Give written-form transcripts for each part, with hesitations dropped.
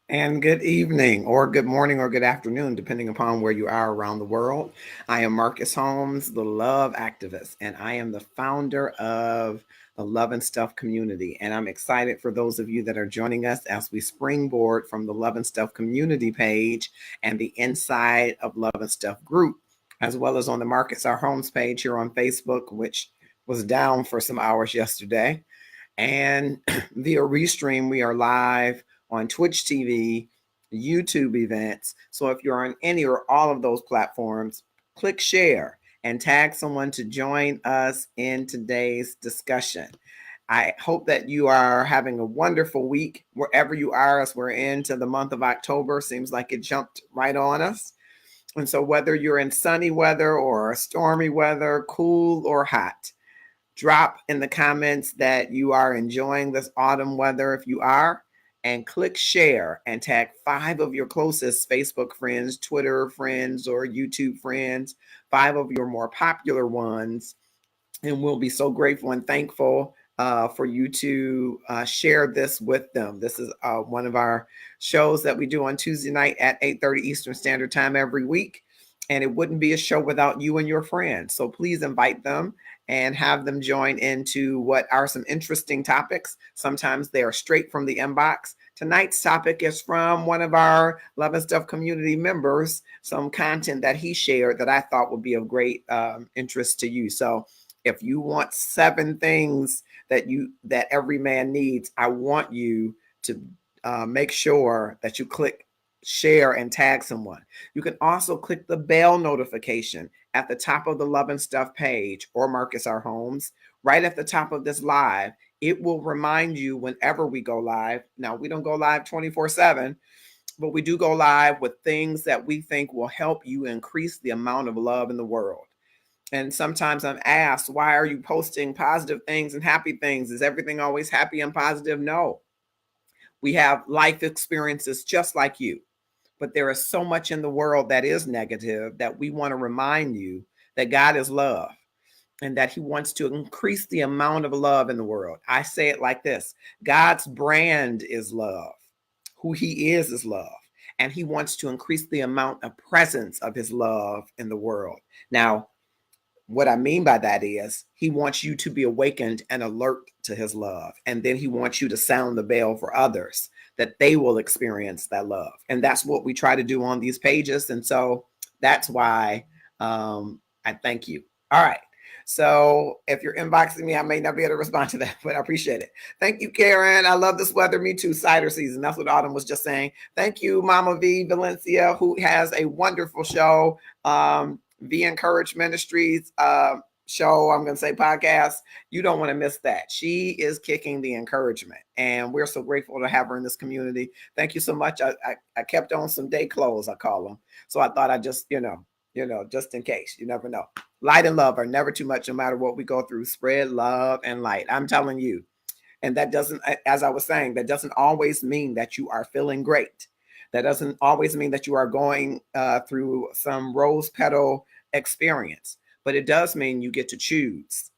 And good evening, or good morning, or good afternoon, depending upon where you are around the world. I am Marcus Holmes, the love activist, and I am the founder of the Love and Stuff community. And I'm excited for those of you that are joining us as we springboard from the Love and Stuff community page and the Inside of Love and Stuff group, as well as on the Marcus Our Homes page here on Facebook, which was down for some hours yesterday. And via Restream, we are live on Twitch TV, YouTube events. So if you're on any or all of those platforms, click share and tag someone to join us in today's discussion. I hope that you are having a wonderful week wherever you are as we're into the month of October. Seems like it jumped right on us. And so whether you're in sunny weather or stormy weather, cool or hot, drop in the comments that you are enjoying this autumn weather if you are, and click share and tag 5 of your closest Facebook friends, Twitter friends, or YouTube friends, 5 of your more popular ones. And we'll be so grateful and thankful for you to share this with them. This is one of our shows that we do on Tuesday night at 8:30 Eastern Standard Time every week. And it wouldn't be a show without you and your friends. So please invite them and have them join into what are some interesting topics. Sometimes they are straight from the inbox. Tonight's topic is from one of our Love and Stuff community members, some content that he shared that I thought would be of great interest to you. So if you want 7 things that every man needs, I want you to make sure that you click share and tag someone. You can also click the bell notification at the top of the Love and Stuff page or Marcus Our Homes, right at the top of this live. It will remind you whenever we go live. Now, we don't go live 24/7, but we do go live with things that we think will help you increase the amount of love in the world. And sometimes I'm asked, why are you posting positive things and happy things? Is everything always happy and positive? No. We have life experiences just like you. But there is so much in the world that is negative that we want to remind you that God is love and that he wants to increase the amount of love in the world. I say it like this: God's brand is love. Who he is love. And he wants to increase the amount of presence of his love in the world. Now, what I mean by that is he wants you to be awakened and alert to his love. And then he wants you to sound the bell for others that they will experience that love. And that's what we try to do on these pages. And so that's why I thank you. All right. So if you're inboxing me, I may not be able to respond to that, but I appreciate it. Thank you, Karen. I love this weather. Me too. Cider season. That's what Autumn was just saying. Thank you, Mama V Valencia, who has a wonderful show. The Encourage Ministries show, I'm going to say podcast. You don't want to miss that. She is kicking the encouragement, and we're so grateful to have her in this community. Thank you so much. I kept on some day clothes, I call them. So I thought I just, just in case, you never know. Light and love are never too much, no matter what we go through. Spread love and light. I'm telling you. And that doesn't, as I was saying, that doesn't always mean that you are feeling great. That doesn't always mean that you are going through some rose petal experience, but it does mean you get to choose.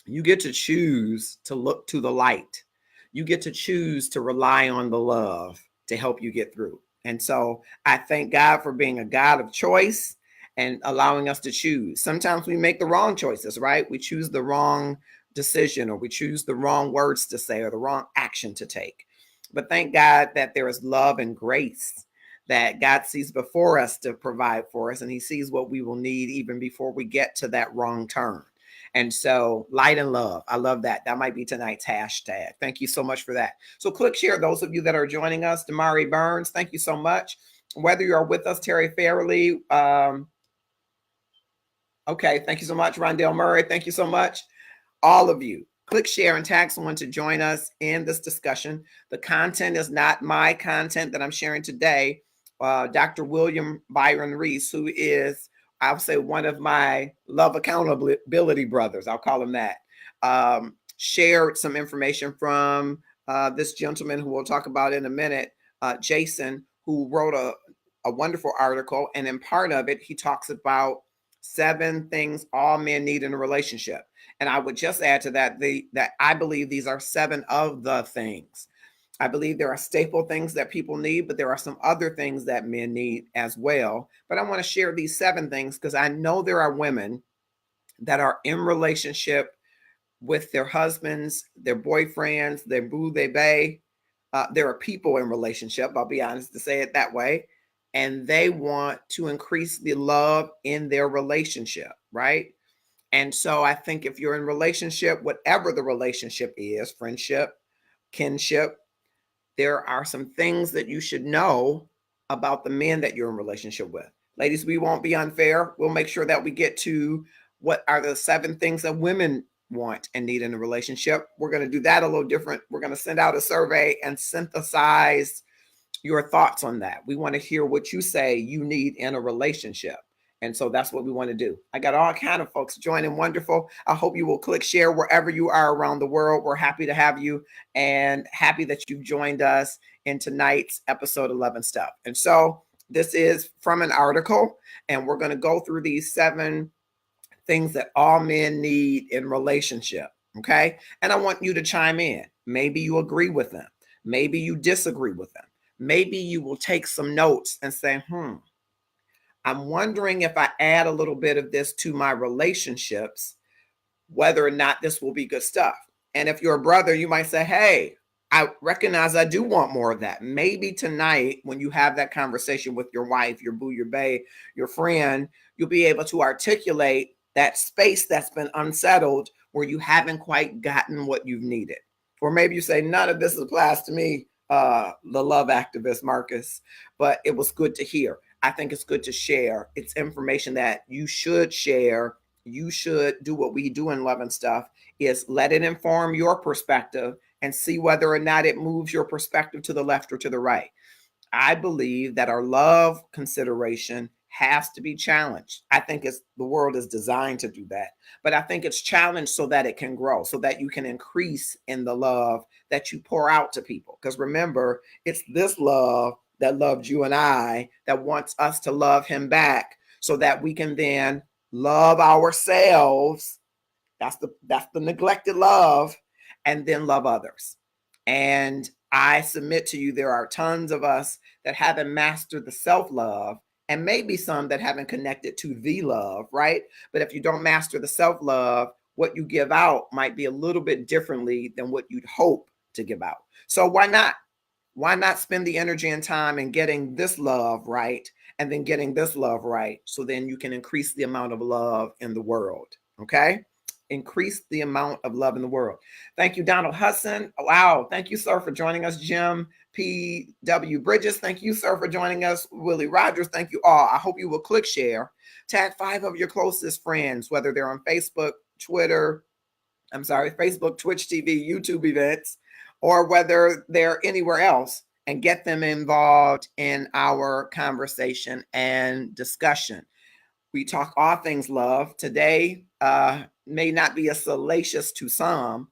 You get to choose to look to the light. You get to choose to rely on the love to help you get through. And so I thank God for being a God of choice and allowing us to choose. Sometimes we make the wrong choices, right? We choose the wrong decision, or we choose the wrong words to say, or the wrong action to take. But thank God that there is love and grace that God sees before us to provide for us, and he sees what we will need even before we get to that wrong turn. And so light and love, I love that. That might be tonight's hashtag. Thank you so much for that. So click share. Those of you that are joining us, Damari Burns, thank you so much. Whether you are with us, Terry Fairley, okay, thank you so much. Rondell Murray, thank you so much. All of you, click share and tag someone to join us in this discussion. The content is not my content that I'm sharing today. Dr. William Byron Reese, who is, I'll say, one of my love accountability brothers, I'll call him that, shared some information from this gentleman who we'll talk about in a minute, Jason, who wrote a wonderful article. And in part of it, he talks about 7 things all men need in a relationship. And I would just add to that that I believe these are 7 of the things. I believe there are staple things that people need, but there are some other things that men need as well. But I want to share these 7 things because I know there are women that are in relationship with their husbands, their boyfriends, their boo, they bae. There are people in relationship, I'll be honest to say it that way, and they want to increase the love in their relationship, right? And so I think if you're in relationship, whatever the relationship is, friendship, kinship, there are some things that you should know about the men that you're in relationship with. Ladies, we won't be unfair. We'll make sure that we get to what are the 7 things that women want and need in a relationship. We're going to do that a little different. We're going to send out a survey and synthesize your thoughts on that. We want to hear what you say you need in a relationship. And so that's what we want to do. I got all kind of folks joining. Wonderful. I hope you will click share wherever you are around the world. We're happy to have you and happy that you joined us in tonight's episode 11 stuff. And so this is from an article, and we're going to go through these 7 things that all men need in relationship. Okay. And I want you to chime in. Maybe you agree with them. Maybe you disagree with them. Maybe you will take some notes and say, I'm wondering if I add a little bit of this to my relationships, whether or not this will be good stuff. And if you're a brother, you might say, hey, I recognize I do want more of that. Maybe tonight, when you have that conversation with your wife, your boo, your bae, your friend, you'll be able to articulate that space that's been unsettled where you haven't quite gotten what you've needed. Or maybe you say, none of this applies to me, the love activist, Marcus, but it was good to hear. I think it's good to share. It's information that you should share. You should do what we do in Love and Stuff is let it inform your perspective and see whether or not it moves your perspective to the left or to the right. I believe that our love consideration has to be challenged. I think the world is designed to do that, but I think it's challenged so that it can grow, so that you can increase in the love that you pour out to people. Because remember, it's this love that loved you and I that wants us to love him back so that we can then love ourselves. That's the neglected love, and then love others. And I submit to you, there are tons of us that haven't mastered the self-love, and maybe some that haven't connected to the love, right? But if you don't master the self-love, what you give out might be a little bit differently than what you'd hope to give out. So why not? Why not spend the energy and time in getting this love right and then getting this love right so then you can increase the amount of love in the world, okay? Increase the amount of love in the world. Thank you, Donald Hudson. Wow. Thank you, sir, for joining us. Jim P.W. Bridges. Thank you, sir, for joining us. Willie Rogers. Thank you all. I hope you will click share. Tag 5 of your closest friends, whether they're on Facebook, Facebook, Twitch TV, YouTube events, or whether they're anywhere else, and get them involved in our conversation and discussion. We talk all things love. Today may not be as salacious to some,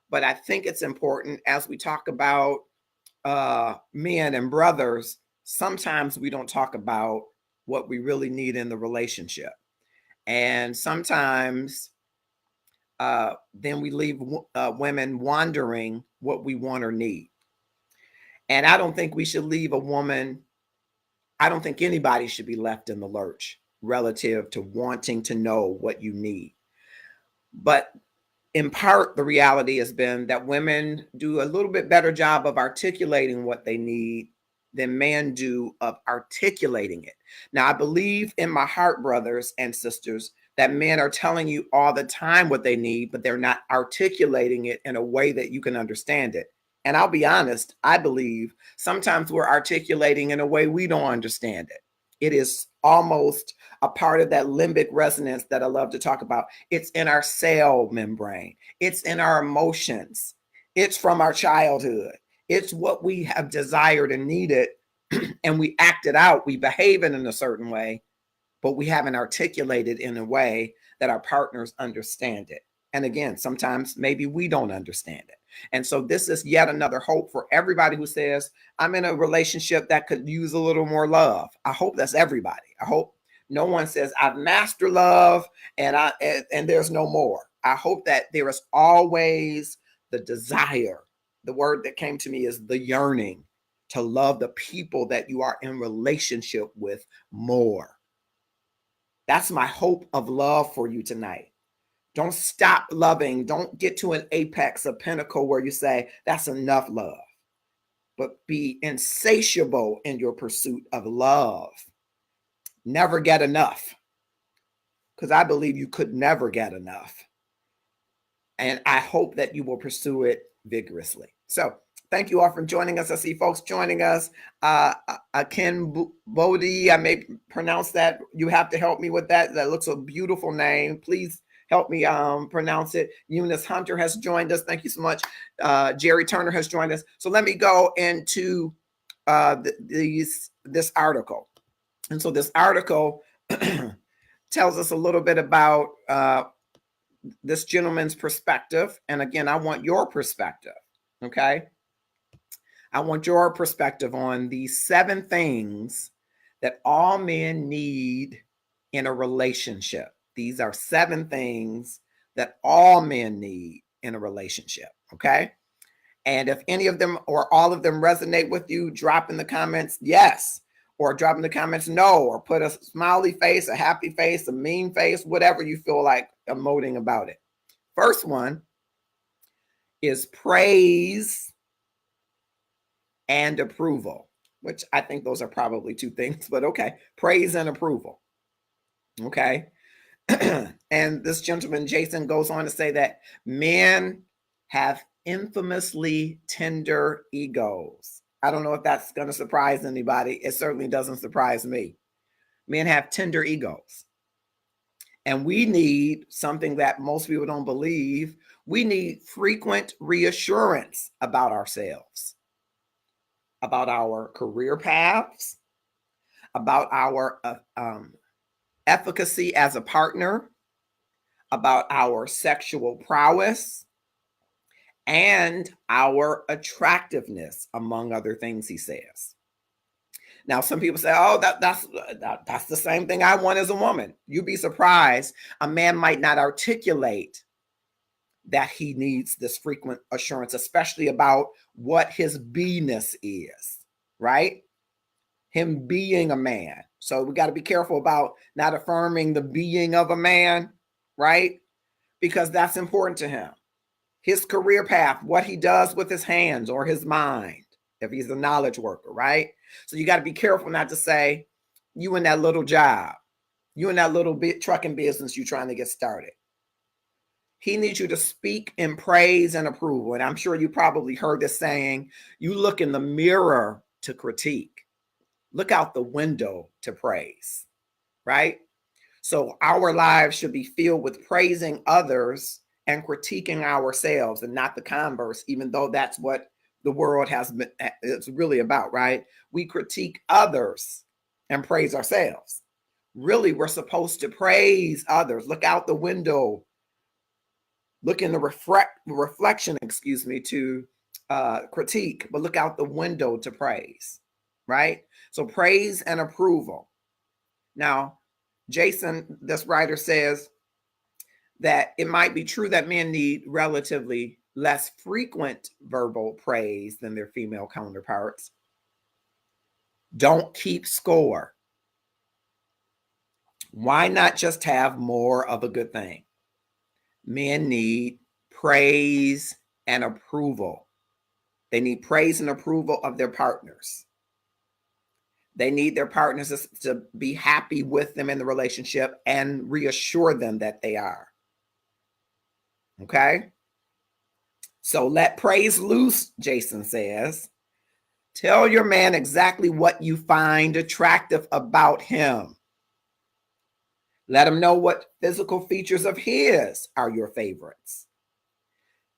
but I think it's important as we talk about men and brothers, sometimes we don't talk about what we really need in the relationship. And sometimes then we leave women wondering what we want or need. And I don't think we should leave a woman, I don't think anybody should be left in the lurch relative to wanting to know what you need. But in part, the reality has been that women do a little bit better job of articulating what they need than men do of articulating it. Now, I believe in my heart, brothers and sisters, that men are telling you all the time what they need, but they're not articulating it in a way that you can understand it. And I'll be honest, I believe sometimes we're articulating in a way we don't understand it. It is almost a part of that limbic resonance that I love to talk about. It's in our cell membrane. It's in our emotions. It's from our childhood. It's what we have desired and needed, and we act it out. We behave in a certain way, but we haven't articulated in a way that our partners understand it. And again, sometimes maybe we don't understand it. And so this is yet another hope for everybody who says, I'm in a relationship that could use a little more love. I hope that's everybody. I hope no one says, I've mastered love and there's no more. I hope that there is always the desire the word that came to me is the yearning to love the people that you are in relationship with more. That's my hope of love for you tonight. Don't stop loving. Don't get to an apex, a pinnacle where you say, that's enough love. But be insatiable in your pursuit of love. Never get enough. Because I believe you could never get enough. And I hope that you will pursue it vigorously. So thank you all for joining us. I see folks joining us. Ken Bodie, I may pronounce that. You have to help me with that. That looks a beautiful name. Please help me pronounce it. Eunice Hunter has joined us. Thank you so much. Jerry Turner has joined us. So let me go into this article. And so this article tells us a little bit about this gentleman's perspective. And again, I want your perspective, okay? I want your perspective on these 7 things that all men need in a relationship. These are 7 things that all men need in a relationship, okay? And if any of them or all of them resonate with you, drop in the comments yes, or drop in the comments no, or put a smiley face, a happy face, a mean face, whatever you feel like emoting about it. First one is praise and approval, which I think those are probably 2 things, but okay. Praise and approval. Okay. And this gentleman, Jason, goes on to say that men have infamously tender egos. I don't know if that's going to surprise anybody. It certainly doesn't surprise me. Men have tender egos. And we need something that most people don't believe. We need frequent reassurance about ourselves, about our career paths, about our efficacy as a partner, about our sexual prowess, and our attractiveness, among other things, he says. Now, some people say, oh, that's the same thing I want as a woman. You'd be surprised. A man might not articulate that he needs this frequent assurance, especially about what his be-ness is, right? Him being a man. So we got to be careful about not affirming the being of a man, right? Because that's important to him. His career path, what he does with his hands or his mind, if he's a knowledge worker, right? So you got to be careful not to say, you in that little job, you in that little trucking business you're trying to get started. He needs you to speak in praise and approval. And I'm sure you probably heard this saying, you look in the mirror to critique. Look out the window to praise, right? So our lives should be filled with praising others and critiquing ourselves, and not the converse, even though that's what the world has been, it's really about, right? We critique others and praise ourselves. Really, we're supposed to praise others. Look out the window. Look in the reflection, to critique, but look out the window to praise, right? So praise and approval. Now, Jason, this writer, says that it might be true that men need relatively less frequent verbal praise than their female counterparts. Don't keep score. Why not just have more of a good thing? Men need praise and approval. They need praise and approval of their partners. They need their partners to be happy with them in the relationship and reassure them that they are. Okay? So let praise loose, Jason says. Tell your man exactly what you find attractive about him. Let him know what physical features of his are your favorites.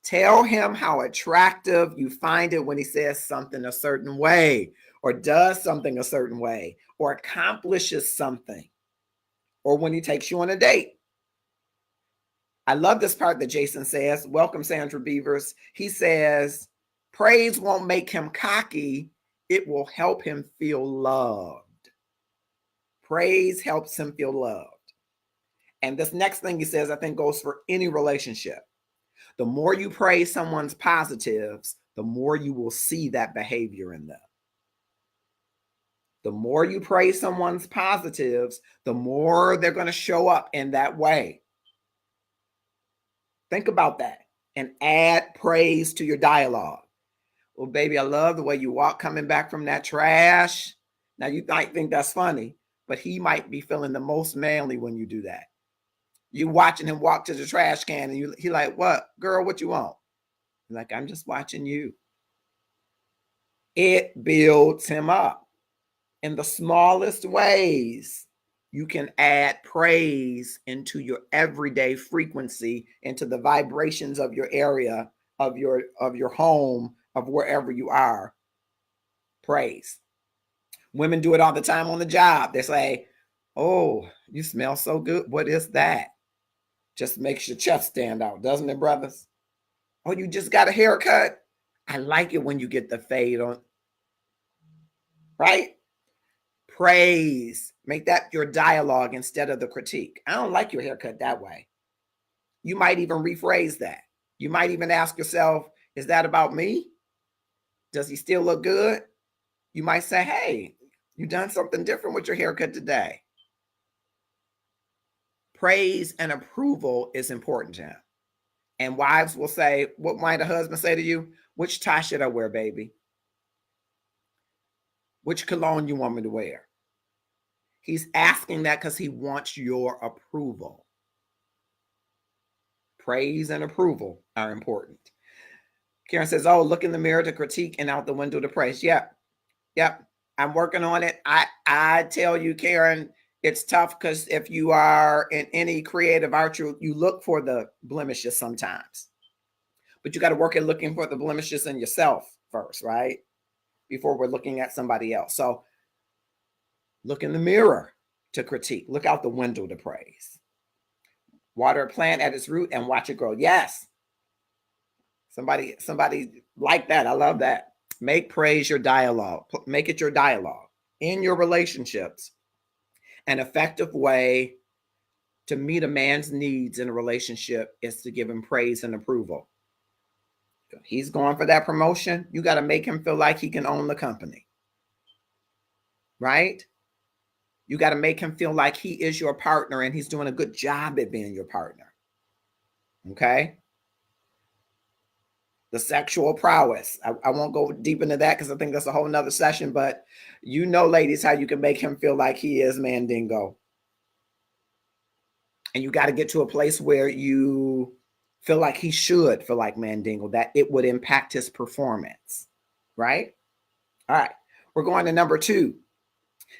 Tell him how attractive you find it when he says something a certain way, or does something a certain way, or accomplishes something, or when he takes you on a date. I love this part that Jason says. Welcome, Sandra Beavers. He says, praise won't make him cocky. It will help him feel loved. Praise helps him feel loved. And this next thing he says, I think goes for any relationship. The more you praise someone's positives, the more you will see that behavior in them. The more you praise someone's positives, the more they're going to show up in that way. Think about that and add praise to your dialogue. Well, baby, I love the way you walk coming back from that trash. Now, you might think that's funny, but he might be feeling the most manly when you do that. You watching him walk to the trash can and he like, what? Girl, what you want? You're like, I'm just watching you. It builds him up. In the smallest ways, you can add praise into your everyday frequency, into the vibrations of your area, of your home, of wherever you are. Praise. Women do it all the time on the job. They say, oh, you smell so good. What is that? Just makes your chest stand out, doesn't it, brothers? Oh, you just got a haircut? I like it when you get the fade on. Right? Praise. Make that your dialogue instead of the critique. I don't like your haircut that way. You might even rephrase that. You might even ask yourself, is that about me? Does he still look good? You might say, hey, you done something different with your haircut today. Praise and approval is important to him. And wives will say, what might a husband say to you? Which tie should I wear, baby? Which cologne you want me to wear? He's asking that because he wants your approval. Praise and approval are important. Karen says, oh, look in the mirror to critique and out the window to praise. Yep. I'm working on it. I tell you, Karen, it's tough because if you are in any creative art, you look for the blemishes sometimes. But you got to work at looking for the blemishes in yourself first, right? Before we're looking at somebody else. So look in the mirror to critique. Look out the window to praise. Water a plant at its root and watch it grow. Yes. Somebody like that. I love that. Make praise your dialogue. Make it your dialogue in your relationships. An effective way to meet a man's needs in a relationship is to give him praise and approval. He's going for that promotion. You got to make him feel like he can own the company. Right? You got to make him feel like he is your partner and he's doing a good job at being your partner. Okay? The sexual prowess. I won't go deep into that because I think that's a whole nother session, but you know, ladies, how you can make him feel like he is Mandingo. And you got to get to a place where you feel like he should feel like Mandingo, that it would impact his performance. Right? All right. We're going to number 2.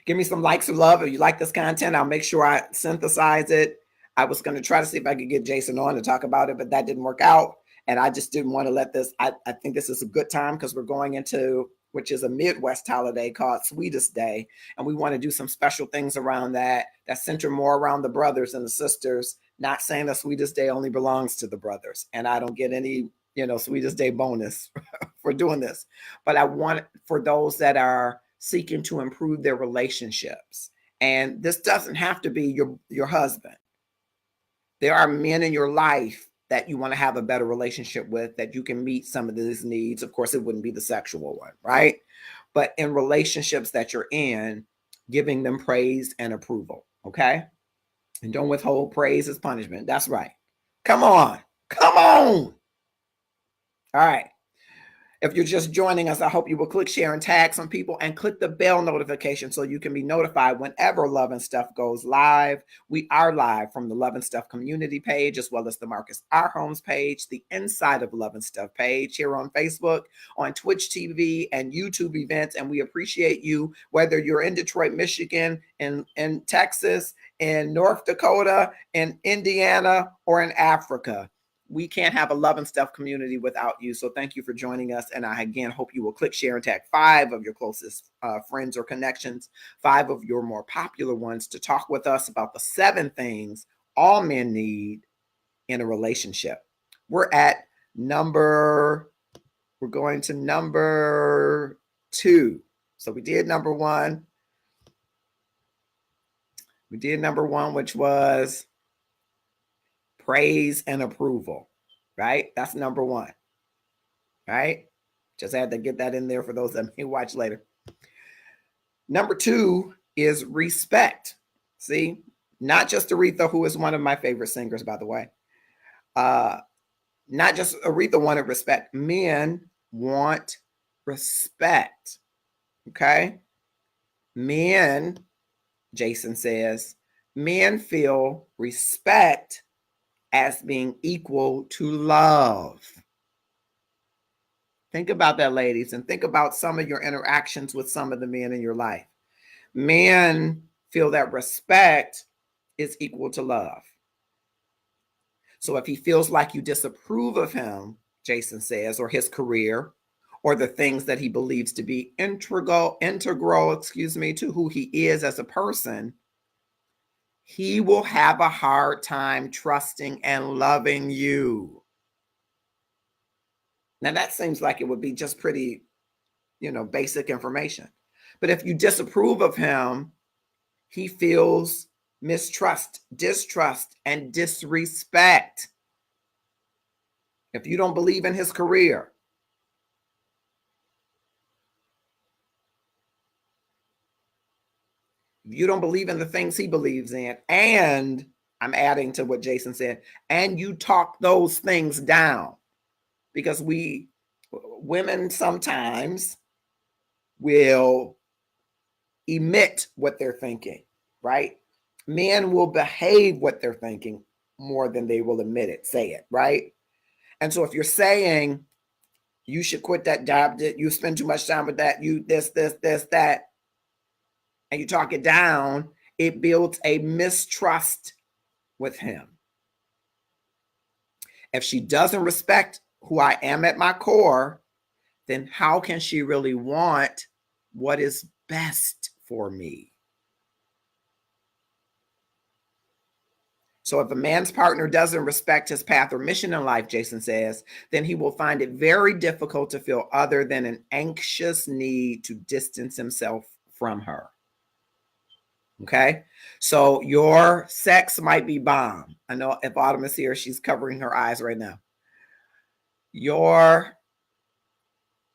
Give me some likes or love. If you like this content, I'll make sure I synthesize it. I was going to try to see if I could get Jason on to talk about it, but that didn't work out. And I just didn't want to let this. I think this is a good time because we're going into, which is a Midwest holiday called Sweetest Day. And we want to do some special things around that center more around the brothers and the sisters, not saying that Sweetest Day only belongs to the brothers. And I don't get any, Sweetest Day bonus for doing this. But I want for those that are seeking to improve their relationships. And this doesn't have to be your husband. There are men in your life that you want to have a better relationship with, that you can meet some of these needs. Of course, it wouldn't be the sexual one, right? But in relationships that you're in, giving them praise and approval, okay? And don't withhold praise as punishment. That's right. Come on. All right. If you're just joining us, I hope you will click share and tag some people and click the bell notification so you can be notified whenever Love and Stuff goes live. We are live from the Love and Stuff community page, as well as the Marcus R. Holmes page, the Inside of Love and Stuff page here on Facebook, on Twitch TV, and YouTube events. And we appreciate you, whether you're in Detroit, Michigan, in Texas, in North Dakota, in Indiana, or in Africa. We can't have a Love and Stuff community without you. So thank you for joining us. And I, again, hope you will click share and tag 5 of your closest friends or connections, 5 of your more popular ones, to talk with us about the 7 things all men need in a relationship. We're going to number 2. So we did number 1. Which was praise and approval, right? That's number 1, right? Just had to get that in there for those that may watch later. Number 2 is respect. See, not just Aretha, who is one of my favorite singers, by the way. Not just Aretha wanted respect. Men want respect. Okay? Men, Jason says, men feel respect as being equal to love. Think about that, ladies, and think about some of your interactions with some of the men in your life. Men feel that respect is equal to love. So if he feels like you disapprove of him, Jason says, or his career, or the things that he believes to be integral, to who he is as a person, he will have a hard time trusting and loving you. Now that seems like it would be just pretty, basic information. But if you disapprove of him, he feels mistrust, distrust, and disrespect. If you don't believe in his career, if you don't believe in the things he believes in, and I'm adding to what Jason said, and you talk those things down, because women sometimes will emit what they're thinking, right? Men will behave what they're thinking more than they will admit it, say it, right? And so if you're saying you should quit that job, that you spend too much time with that, you this, that, and you talk it down, it builds a mistrust with him. If she doesn't respect who I am at my core, then how can she really want what is best for me? So if a man's partner doesn't respect his path or mission in life, Jason says, then he will find it very difficult to feel other than an anxious need to distance himself from her. Okay? So your sex might be bomb. I know if Autumn is here, she's covering her eyes right now. Your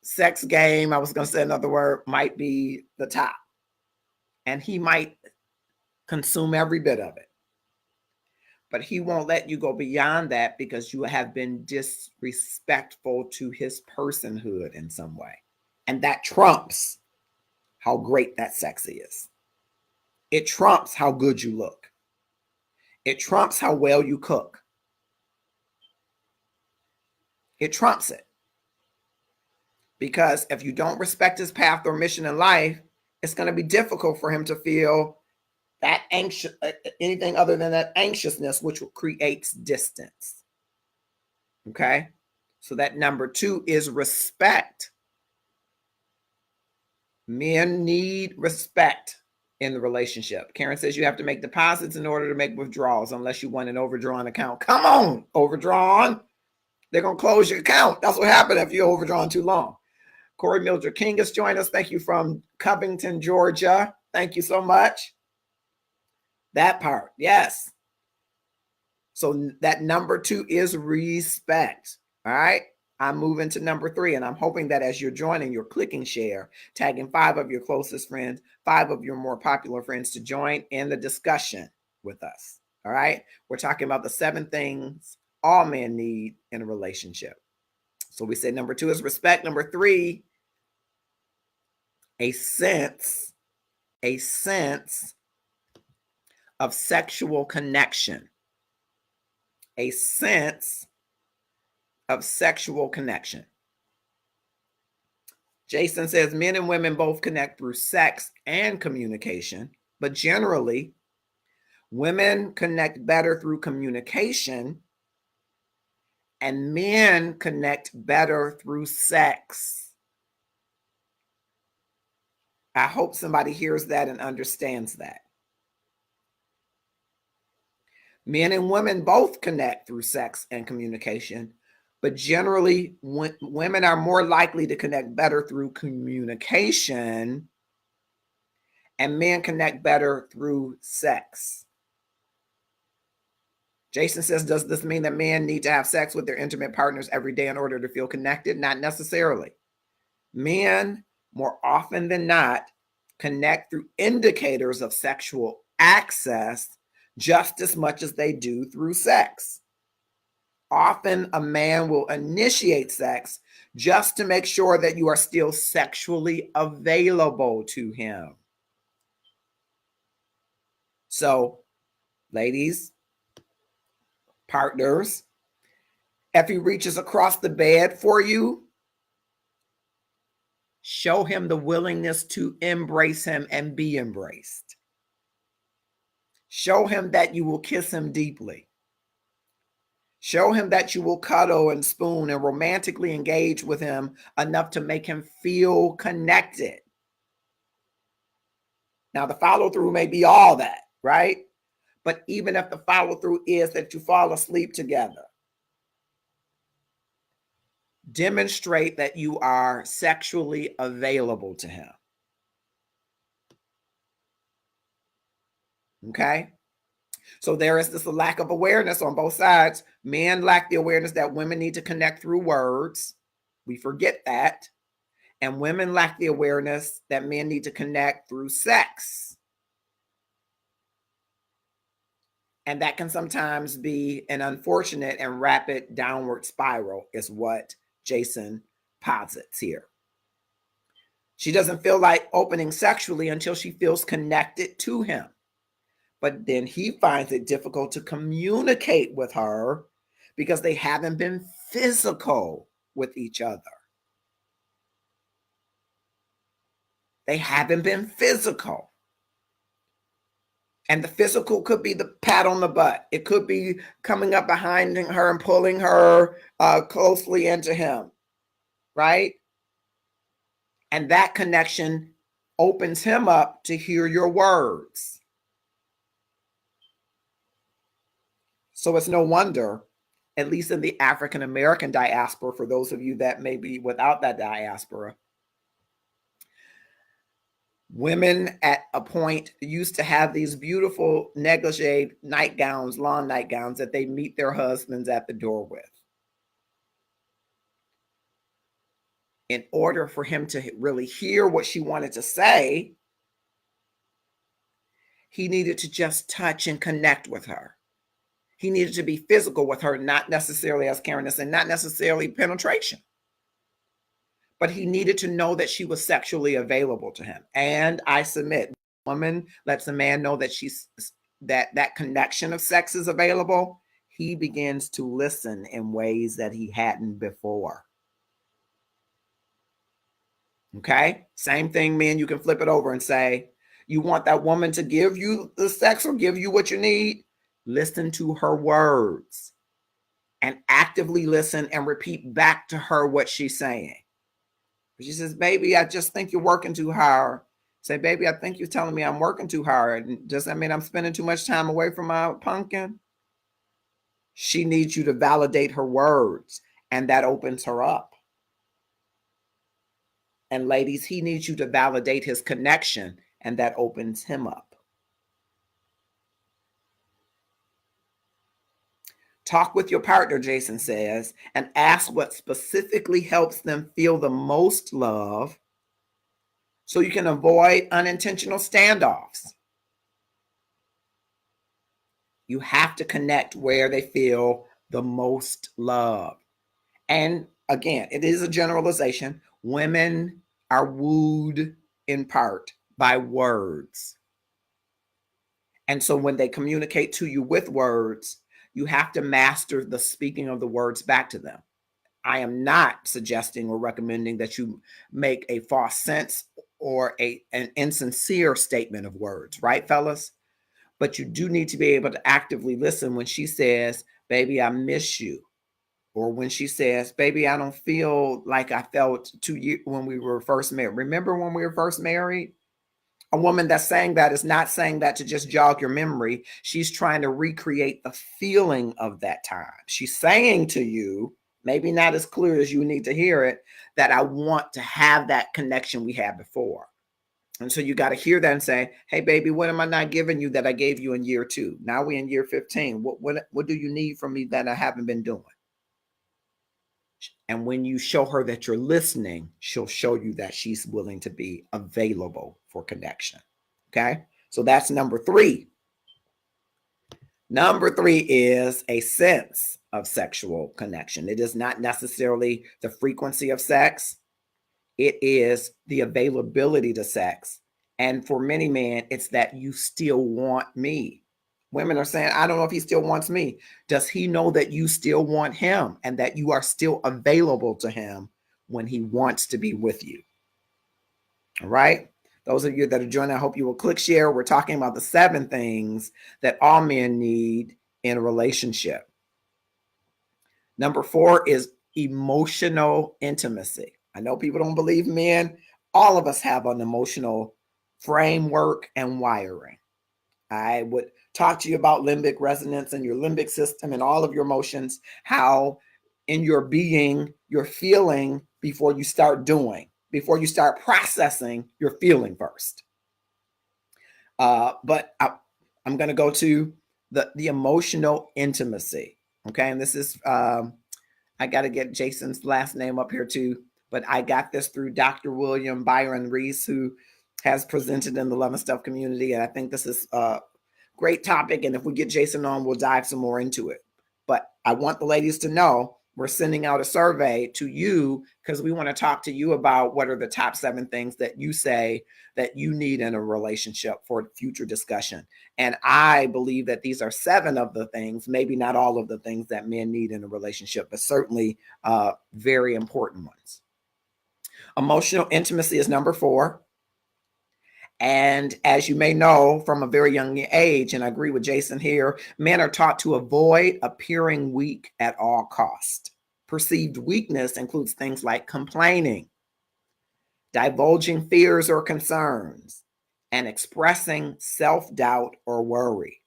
sex game, I was going to say another word, might be the top. And he might consume every bit of it. But he won't let you go beyond that because you have been disrespectful to his personhood in some way. And that trumps how great that sex is. It trumps how good you look. It trumps how well you cook. It trumps it. Because if you don't respect his path or mission in life, it's going to be difficult for him to feel that anxious, anything other than that anxiousness, which creates distance. Okay? So that number 2 is respect. Men need respect in the relationship. Karen says you have to make deposits in order to make withdrawals unless you want an overdrawn account. Come on, overdrawn. They're going to close your account. That's what happened if you're overdrawn too long. Corey Mildred King has joined us. Thank you from Covington, Georgia. Thank you so much. That part, yes. So that number 2 is respect. All right. I'm moving to number 3, and I'm hoping that as you're joining, you're clicking share, tagging 5 of your closest friends, 5 of your more popular friends to join in the discussion with us. All right. We're talking about the 7 things all men need in a relationship. So we said number 2 is respect. Number 3, a sense of sexual connection. A sense of sexual connection. Jason says men and women both connect through sex and communication, but generally, women connect better through communication and men connect better through sex. I hope somebody hears that and understands that. Men and women both connect through sex and communication, but generally women are more likely to connect better through communication and men connect better through sex. Jason says, does this mean that men need to have sex with their intimate partners every day in order to feel connected? Not necessarily. Men, more often than not, connect through indicators of sexual access just as much as they do through sex. Often, a man will initiate sex just to make sure that you are still sexually available to him. So, ladies, partners, if he reaches across the bed for you, show him the willingness to embrace him and be embraced. Show him that you will kiss him deeply. Show him that you will cuddle and spoon and romantically engage with him enough to make him feel connected. Now, the follow through may be all that, right? But even if the follow through is that you fall asleep together, demonstrate that you are sexually available to him. Okay? So there is this lack of awareness on both sides. Men lack the awareness that women need to connect through words. We forget that. And women lack the awareness that men need to connect through sex. And that can sometimes be an unfortunate and rapid downward spiral, is what Jason posits here. She doesn't feel like opening sexually until she feels connected to him. But then he finds it difficult to communicate with her because they haven't been physical with each other. They haven't been physical. And the physical could be the pat on the butt. It could be coming up behind her and pulling her closely into him, right? And that connection opens him up to hear your words. So it's no wonder, at least in the African American diaspora, for those of you that may be without that diaspora, women at a point used to have these beautiful negligee nightgowns, lawn nightgowns that they meet their husbands at the door with. In order for him to really hear what she wanted to say, he needed to just touch and connect with her. He needed to be physical with her, not necessarily, as Karen said, not necessarily penetration. But he needed to know that she was sexually available to him. And I submit, woman lets a man know that that connection of sex is available. He begins to listen in ways that he hadn't before. Okay? Same thing, men, you can flip it over and say, you want that woman to give you the sex or give you what you need? Listen to her words and actively listen and repeat back to her what she's saying. If she says, baby, I just think you're working too hard. Say, baby, I think you're telling me I'm working too hard. And does that mean I'm spending too much time away from my pumpkin? She needs you to validate her words, and that opens her up. And ladies, he needs you to validate his connection, and that opens him up. Talk with your partner, Jason says, and ask what specifically helps them feel the most love so you can avoid unintentional standoffs. You have to connect where they feel the most love. And again, it is a generalization. Women are wooed in part by words. And so when they communicate to you with words, you have to master the speaking of the words back to them. I am not suggesting or recommending that you make a false sense or an insincere statement of words, right, fellas? But you do need to be able to actively listen when she says, baby, I miss you. Or when she says, baby, I don't feel like I felt to you when we were first married. Remember when we were first married? A woman that's saying that is not saying that to just jog your memory. She's trying to recreate the feeling of that time. She's saying to you, maybe not as clear as you need to hear it, that I want to have that connection we had before. And so you got to hear that and say, hey, baby, what am I not giving you that I gave you in year 2? Now we're in year 15. What do you need from me that I haven't been doing? And when you show her that you're listening, she'll show you that she's willing to be available for connection. Okay. So that's number 3. Number 3 is a sense of sexual connection. It is not necessarily the frequency of sex. It is the availability to sex. And for many men, it's that you still want me. Women are saying, I don't know if he still wants me. Does he know that you still want him and that you are still available to him when he wants to be with you? All right. Those of you that are joining, I hope you will click share. We're talking about the 7 things that all men need in a relationship. Number 4 is emotional intimacy. I know people don't believe men. All of us have an emotional framework and wiring. I would talk to you about limbic resonance and your limbic system and all of your emotions, how in your being, you're feeling before you start doing, before you start processing, you're feeling first. But I'm going to go to the emotional intimacy. Okay. And this is, I got to get Jason's last name up here too, but I got this through Dr. William Byron Reese, who has presented in the Love and Stuff community. And I think this is a great topic. And if we get Jason on, we'll dive some more into it. But I want the ladies to know we're sending out a survey to you because we want to talk to you about what are the top 7 things that you say that you need in a relationship for future discussion. And I believe that these are 7 of the things, maybe not all of the things that men need in a relationship, but certainly very important ones. Emotional intimacy is number 4. And as you may know from a very young age, and I agree with Jason here, men are taught to avoid appearing weak at all costs. Perceived weakness includes things like complaining, divulging fears or concerns, and expressing self-doubt or worry.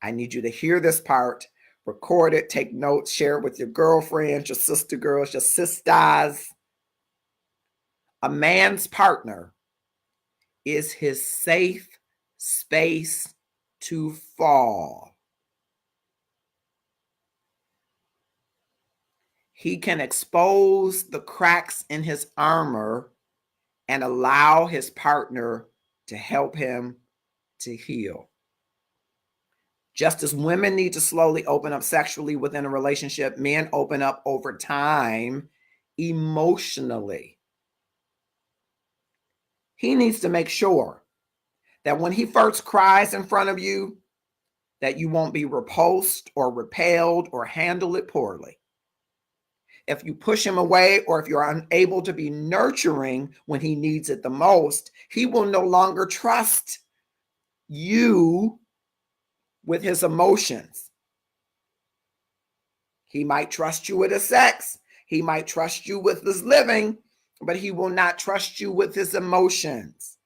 I need you to hear this part, record it, take notes, share it with your girlfriends, your sister girls, your sisters. A man's partner is his safe space to fall. He can expose the cracks in his armor and allow his partner to help him to heal. Just as women need to slowly open up sexually within a relationship, men open up over time emotionally. He needs to make sure that when he first cries in front of you, that you won't be repulsed or repelled or handle it poorly. If you push him away or if you're unable to be nurturing when he needs it the most, he will no longer trust you with his emotions. He might trust you with his sex. He might trust you with his living, but he will not trust you with his emotions.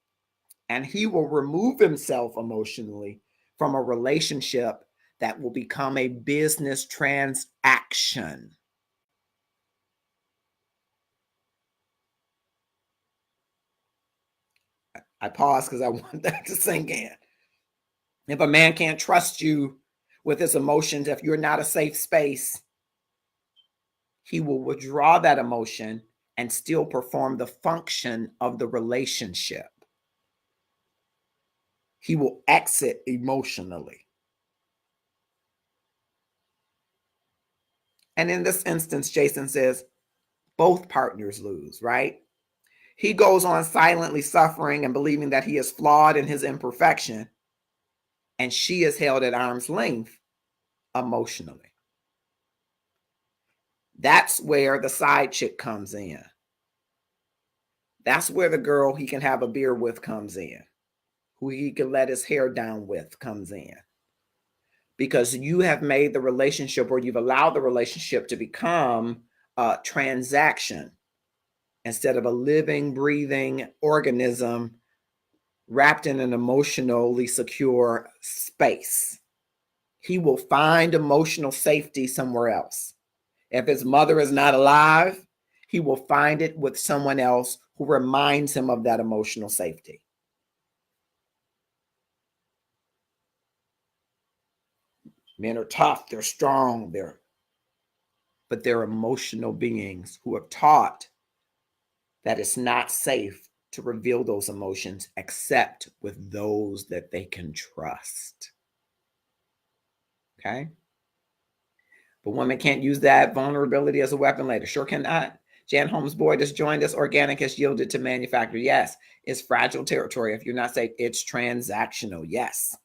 And he will remove himself emotionally from a relationship that will become a business transaction. I pause because I want that to sink in. If a man can't trust you with his emotions, if you're not a safe space, he will withdraw that emotion and still perform the function of the relationship. He will exit emotionally. And in this instance, Jason says, both partners lose, right? He goes on silently suffering and believing that he is flawed in his imperfection, and she is held at arm's length emotionally. That's where the side chick comes in. That's where the girl he can have a beer with comes in, who he can let his hair down with comes in. Because you have made the relationship, or you've allowed the relationship to become a transaction instead of a living, breathing organism wrapped in an emotionally secure space. He will find emotional safety somewhere else. If his mother is not alive, he will find it with someone else who reminds him of that emotional safety. Men are tough, they're strong, they're but they're emotional beings who are taught that it's not safe to reveal those emotions except with those that they can trust. Okay? But women can't use that vulnerability as a weapon later. Sure cannot. Jan Holmes Boyd has joined us. Organic has yielded to manufactured. Yes. It's fragile territory. If you're not safe, it's transactional. Yes.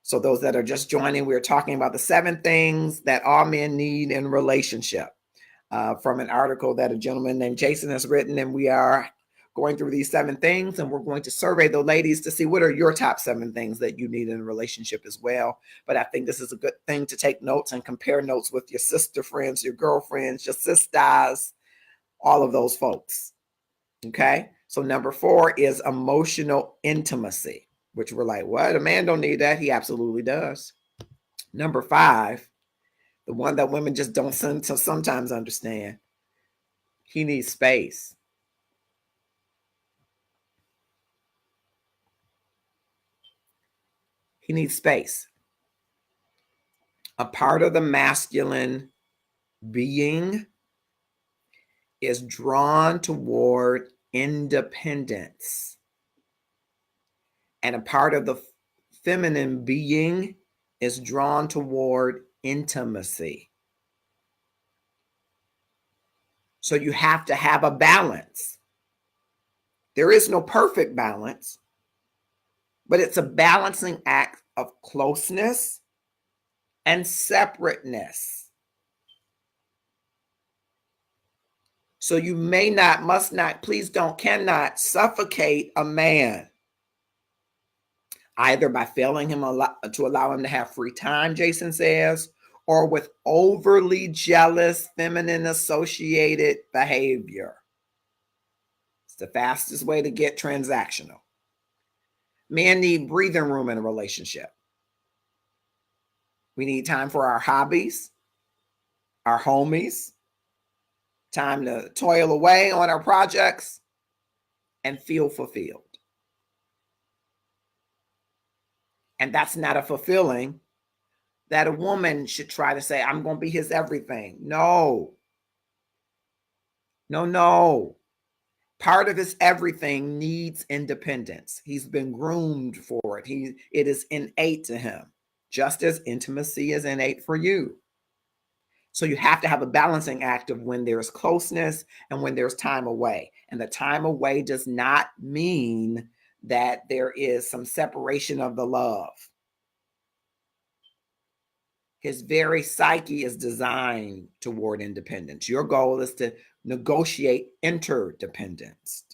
So those that are just joining, we're talking about the 7 things that all men need in a relationship, from an article that a gentleman named Jason has written. And we are going through these 7 things, and we're going to survey the ladies to see what are your top 7 things that you need in a relationship as well. But I think this is a good thing to take notes and compare notes with your sister friends, your girlfriends, your sisters, all of those folks. Okay. So number 4 is emotional intimacy, which we're like, what? A man don't need that. He absolutely does. Number 5, the one that women just don't sometimes understand. He needs space. He needs space. A part of the masculine being is drawn toward independence. And a part of the feminine being is drawn toward intimacy. So you have to have a balance. There is no perfect balance, but it's a balancing act of closeness and separateness. So you may not, must not, please don't, cannot suffocate a man, either by failing him to allow him to have free time, Jason says, or with overly jealous feminine associated behavior. It's the fastest way to get transactional. Men need breathing room in a relationship. We need time for our hobbies, our homies, time to toil away on our projects and feel fulfilled. And that's not a fulfilling that a woman should try to say, I'm going to be his everything. No. Part of his everything needs independence. He's been groomed for it. It is innate to him, just as intimacy is innate for you. So you have to have a balancing act of when there's closeness and when there's time away. And the time away does not mean that there is some separation of the love. His very psyche is designed toward independence. Your goal is to negotiate interdependence.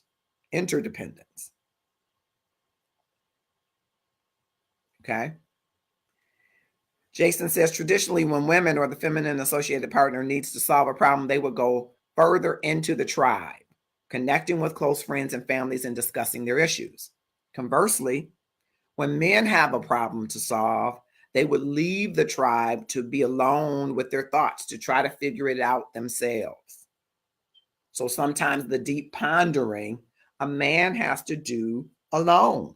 Okay. Jason says, traditionally, when women or the feminine associated partner needs to solve a problem, they would go further into the tribe, connecting with close friends and families and discussing their issues. Conversely, when men have a problem to solve, they would leave the tribe to be alone with their thoughts, to try to figure it out themselves. So sometimes the deep pondering a man has to do alone.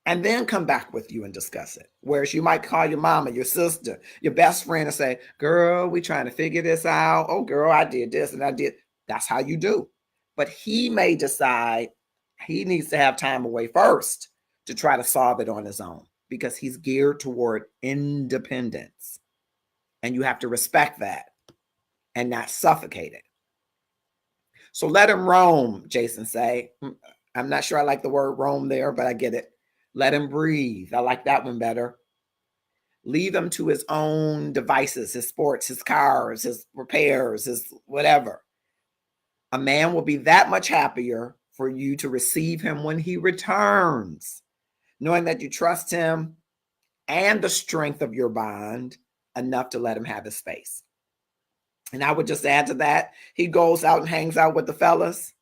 And then come back with you and discuss it. Whereas you might call your mama, your sister, your best friend and say, girl, we trying to figure this out. Oh, girl, I did this and I did. That's how you do. But he may decide he needs to have time away first to try to solve it on his own because he's geared toward independence. And you have to respect that and not suffocate it. So let him roam, Jason say. I'm not sure I like the word roam there, but I get it. Let him breathe. I like that one better. Leave him to his own devices, his sports, his cars, his repairs, his whatever. A man will be that much happier for you to receive him when he returns, knowing that you trust him and the strength of your bond enough to let him have his space. And I would just add to that, he goes out and hangs out with the fellas.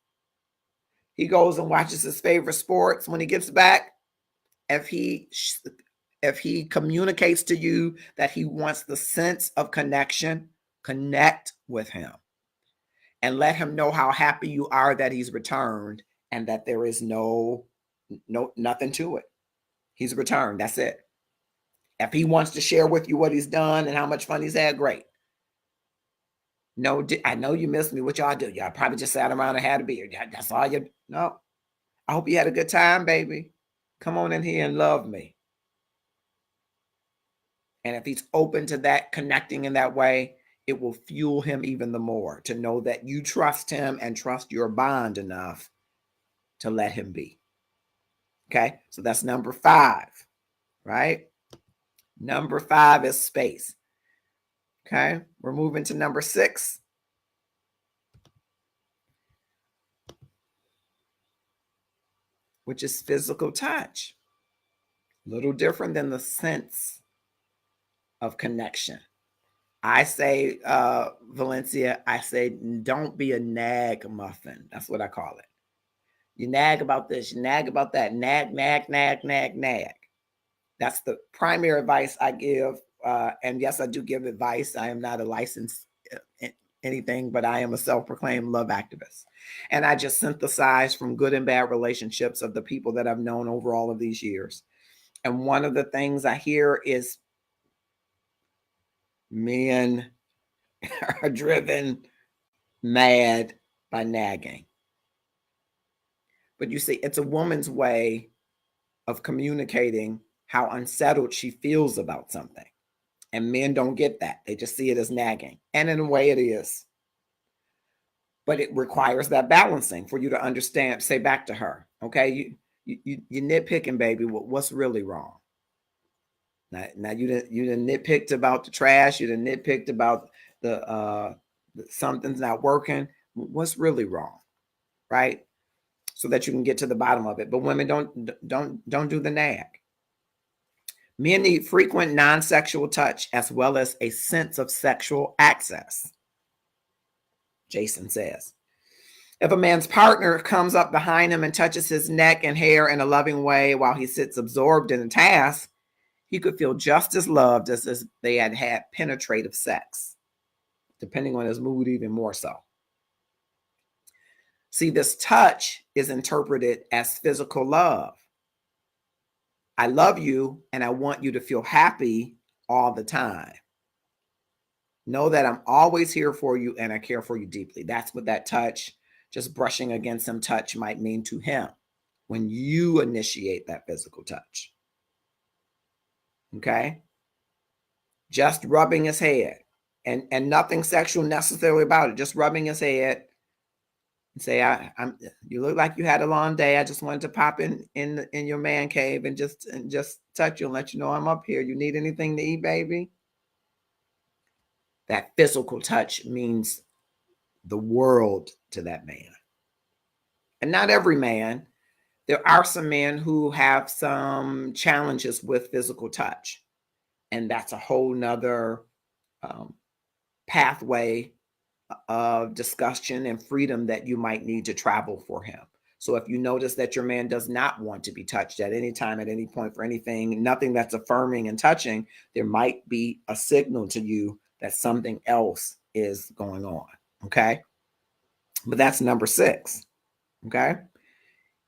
He goes and watches his favorite sports. When he gets back, if he communicates to you that he wants the sense of connection, connect with him and let him know how happy you are that he's returned and that there is nothing to it. He's returned. That's it. If he wants to share with you what he's done and how much fun he's had, great. No, I know you missed me. What y'all do? Y'all probably just sat around and had a beer. That's all you. No, I hope you had a good time, baby. Come on in here and love me. And if he's open to that, connecting in that way, it will fuel him even the more to know that you trust him and trust your bond enough to let him be. Okay, so that's number 5, right? Number 5 is space. Okay, we're moving to number 6. Which is physical touch. A little different than the sense of connection. I say, Valencia, I say, don't be a nag muffin. That's what I call it. You nag about this, you nag about that, nag, nag, nag, nag, nag. That's the primary advice I give. And yes, I do give advice. I am not a licensed anything, but I am a self-proclaimed love activist. And I just synthesize from good and bad relationships of the people that I've known over all of these years. And one of the things I hear is men are driven mad by nagging. But you see, it's a woman's way of communicating how unsettled she feels about something. And men don't get that. They just see it as nagging. And in a way it is. But it requires that balancing for you to understand. Say back to her, okay, you nitpicking, baby. What's really wrong? Now you done nitpicked about the trash. You done nitpicked about the something's not working. What's really wrong, right? So that you can get to the bottom of it. But women don't do the nag. Men need frequent non-sexual touch as well as a sense of sexual access. Jason says, if a man's partner comes up behind him and touches his neck and hair in a loving way while he sits absorbed in a task, he could feel just as loved as if they had had penetrative sex, depending on his mood, even more so. See, this touch is interpreted as physical love. I love you and I want you to feel happy all the time. Know that I'm always here for you and I care for you deeply. That's what that touch, just brushing against him touch, might mean to him when you initiate that physical touch. Okay? Just rubbing his head and nothing sexual necessarily about it. Just rubbing his head and say, you look like you had a long day. I just wanted to pop in your man cave and just touch you and let you know I'm up here. You need anything to eat, baby? That physical touch means the world to that man. And not every man. There are some men who have some challenges with physical touch. And that's a whole nother pathway of discussion and freedom that you might need to travel for him. So if you notice that your man does not want to be touched at any time, at any point, for anything, nothing that's affirming and touching, there might be a signal to you that something else is going on. Okay. But that's number 6. Okay.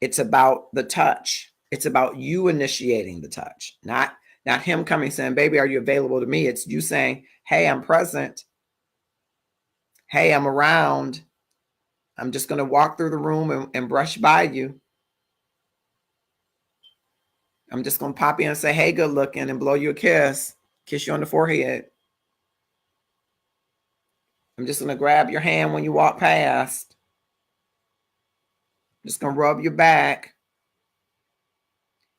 It's about the touch. It's about you initiating the touch, not him coming saying, baby, are you available to me? It's you saying, hey, I'm present. Hey, I'm around. I'm just going to walk through the room and brush by you. I'm just going to pop in and say, hey, good looking, and blow you a kiss you on the forehead. I'm just going to grab your hand when you walk past. I'm just going to rub your back.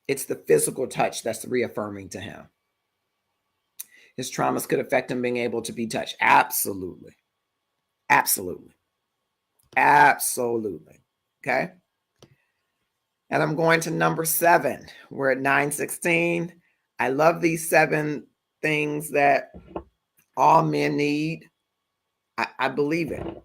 It's the physical touch that's reaffirming to him. His traumas could affect him being able to be touched. Absolutely. Absolutely. Absolutely. Okay. And I'm going to number 7. We're at 9:16. I love these 7 things that all men need. I believe it.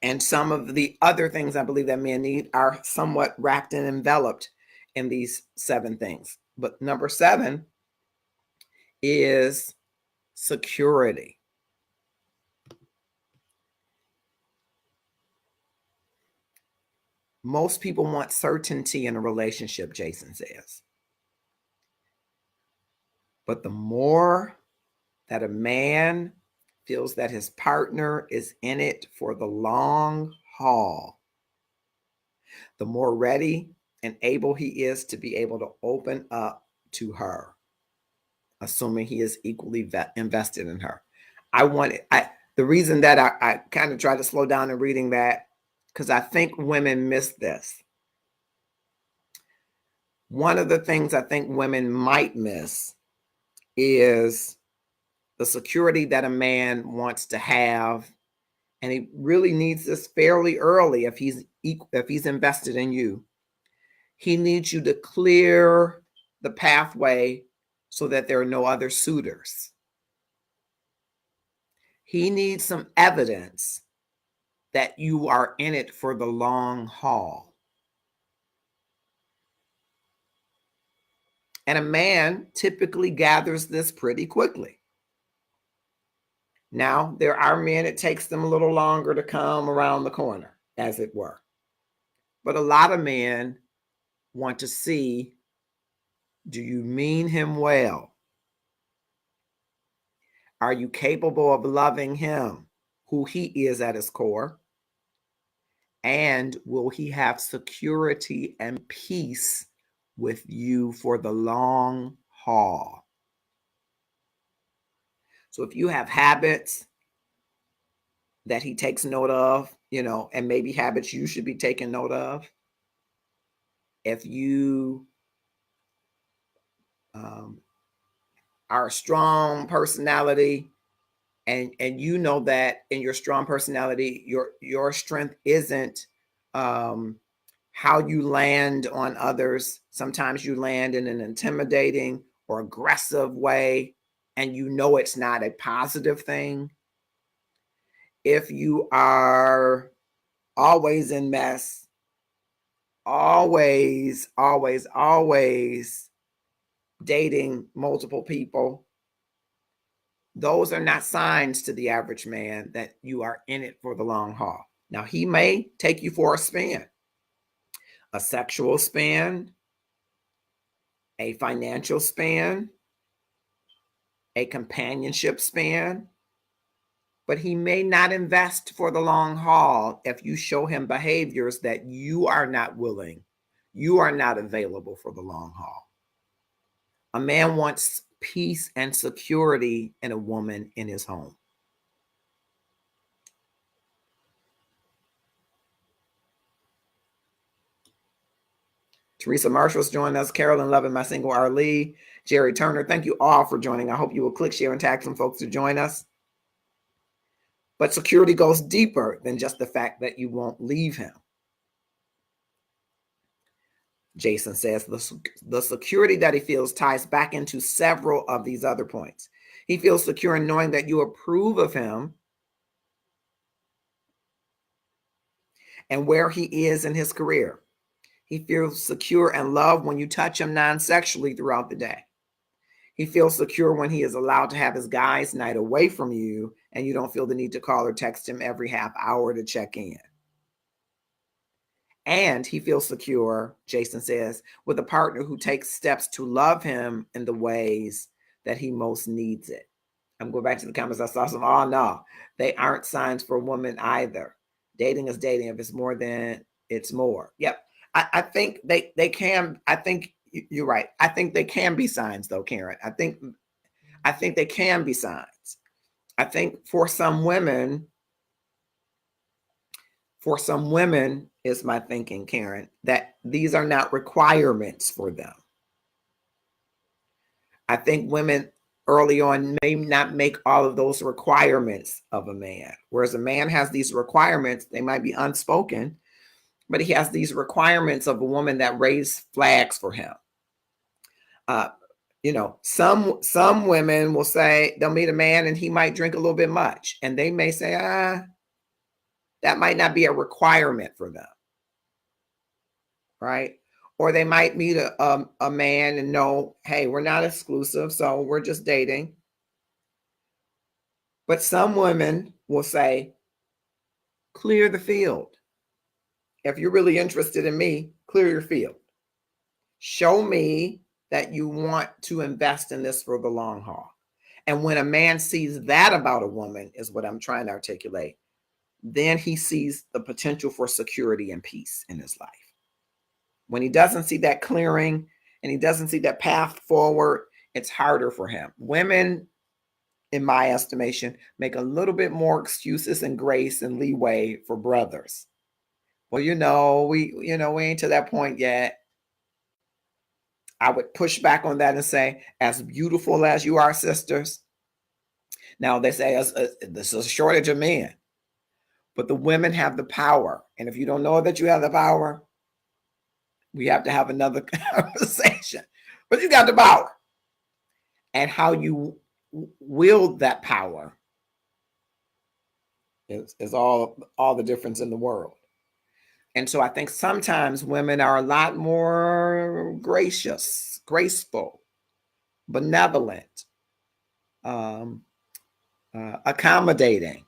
And some of the other things I believe that men need are somewhat wrapped and enveloped in these 7 things. But number 7 is security. Most people want certainty in a relationship, Jason says. But the more that a man feels that his partner is in it for the long haul, the more ready and able he is to be able to open up to her, assuming he is equally invested in her. The reason that I kind of try to slow down in reading that, because I think women miss this. One of the things I think women might miss is the security that a man wants to have, and he really needs this fairly early if he's invested in you. He needs you to clear the pathway so that there are no other suitors. He needs some evidence that you are in it for the long haul. And a man typically gathers this pretty quickly. Now, there are men, it takes them a little longer to come around the corner, as it were. But a lot of men want to see, do you mean him well? Are you capable of loving him, who he is at his core? And will he have security and peace with you for the long haul? So if you have habits that he takes note of, and maybe habits you should be taking note of, if you are a strong personality, and you know that in your strong personality, your strength isn't how you land on others. Sometimes you land in an intimidating or aggressive way, and it's not a positive thing. If you are always in mess, always dating multiple people, those are not signs to the average man that you are in it for the long haul. Now, he may take you for a spin, a sexual spin, a financial spin, a companionship span, but he may not invest for the long haul if you show him behaviors that you are not willing, you are not available for the long haul. A man wants peace and security in a woman in his home. Teresa Marshall's joined us. Carolyn Loving, My Single Arlie, Jerry Turner. Thank you all for joining. I hope you will click, share, and tag some folks to join us. But security goes deeper than just the fact that you won't leave him. Jason says the security that he feels ties back into several of these other points. He feels secure in knowing that you approve of him and where he is in his career. He feels secure and loved when you touch him non-sexually throughout the day. He feels secure when he is allowed to have his guys' night away from you and you don't feel the need to call or text him every half hour to check in. And he feels secure, Jason says, with a partner who takes steps to love him in the ways that he most needs it. I'm going back to the comments. I saw some, oh no, they aren't signs for a woman either. Dating is dating. If it's more, then it's more. Yep. I think they can. I think you're right. I think they can be signs, though, Karen. I think they can be signs. I think for some women is my thinking, Karen, that these are not requirements for them. I think women early on may not make all of those requirements of a man, whereas a man has these requirements. They might be unspoken, but he has these requirements of a woman that raise flags for him. Some women will say they'll meet a man and he might drink a little bit much, and they may say, that might not be a requirement for them, right? Or they might meet a man and know, hey, we're not exclusive, so we're just dating. But some women will say, clear the field. If you're really interested in me, clear your field. Show me that you want to invest in this for the long haul. And when a man sees that about a woman, is what I'm trying to articulate, then he sees the potential for security and peace in his life. When he doesn't see that clearing and he doesn't see that path forward, it's harder for him. Women, in my estimation, make a little bit more excuses and grace and leeway for brothers. Well, we ain't to that point yet. I would push back on that and say, as beautiful as you are, sisters. Now, they say this is a shortage of men, but the women have the power. And if you don't know that you have the power, we have to have another conversation. But you got the power. And how you wield that power is all the difference in the world. And so I think sometimes women are a lot more gracious, graceful, benevolent, accommodating,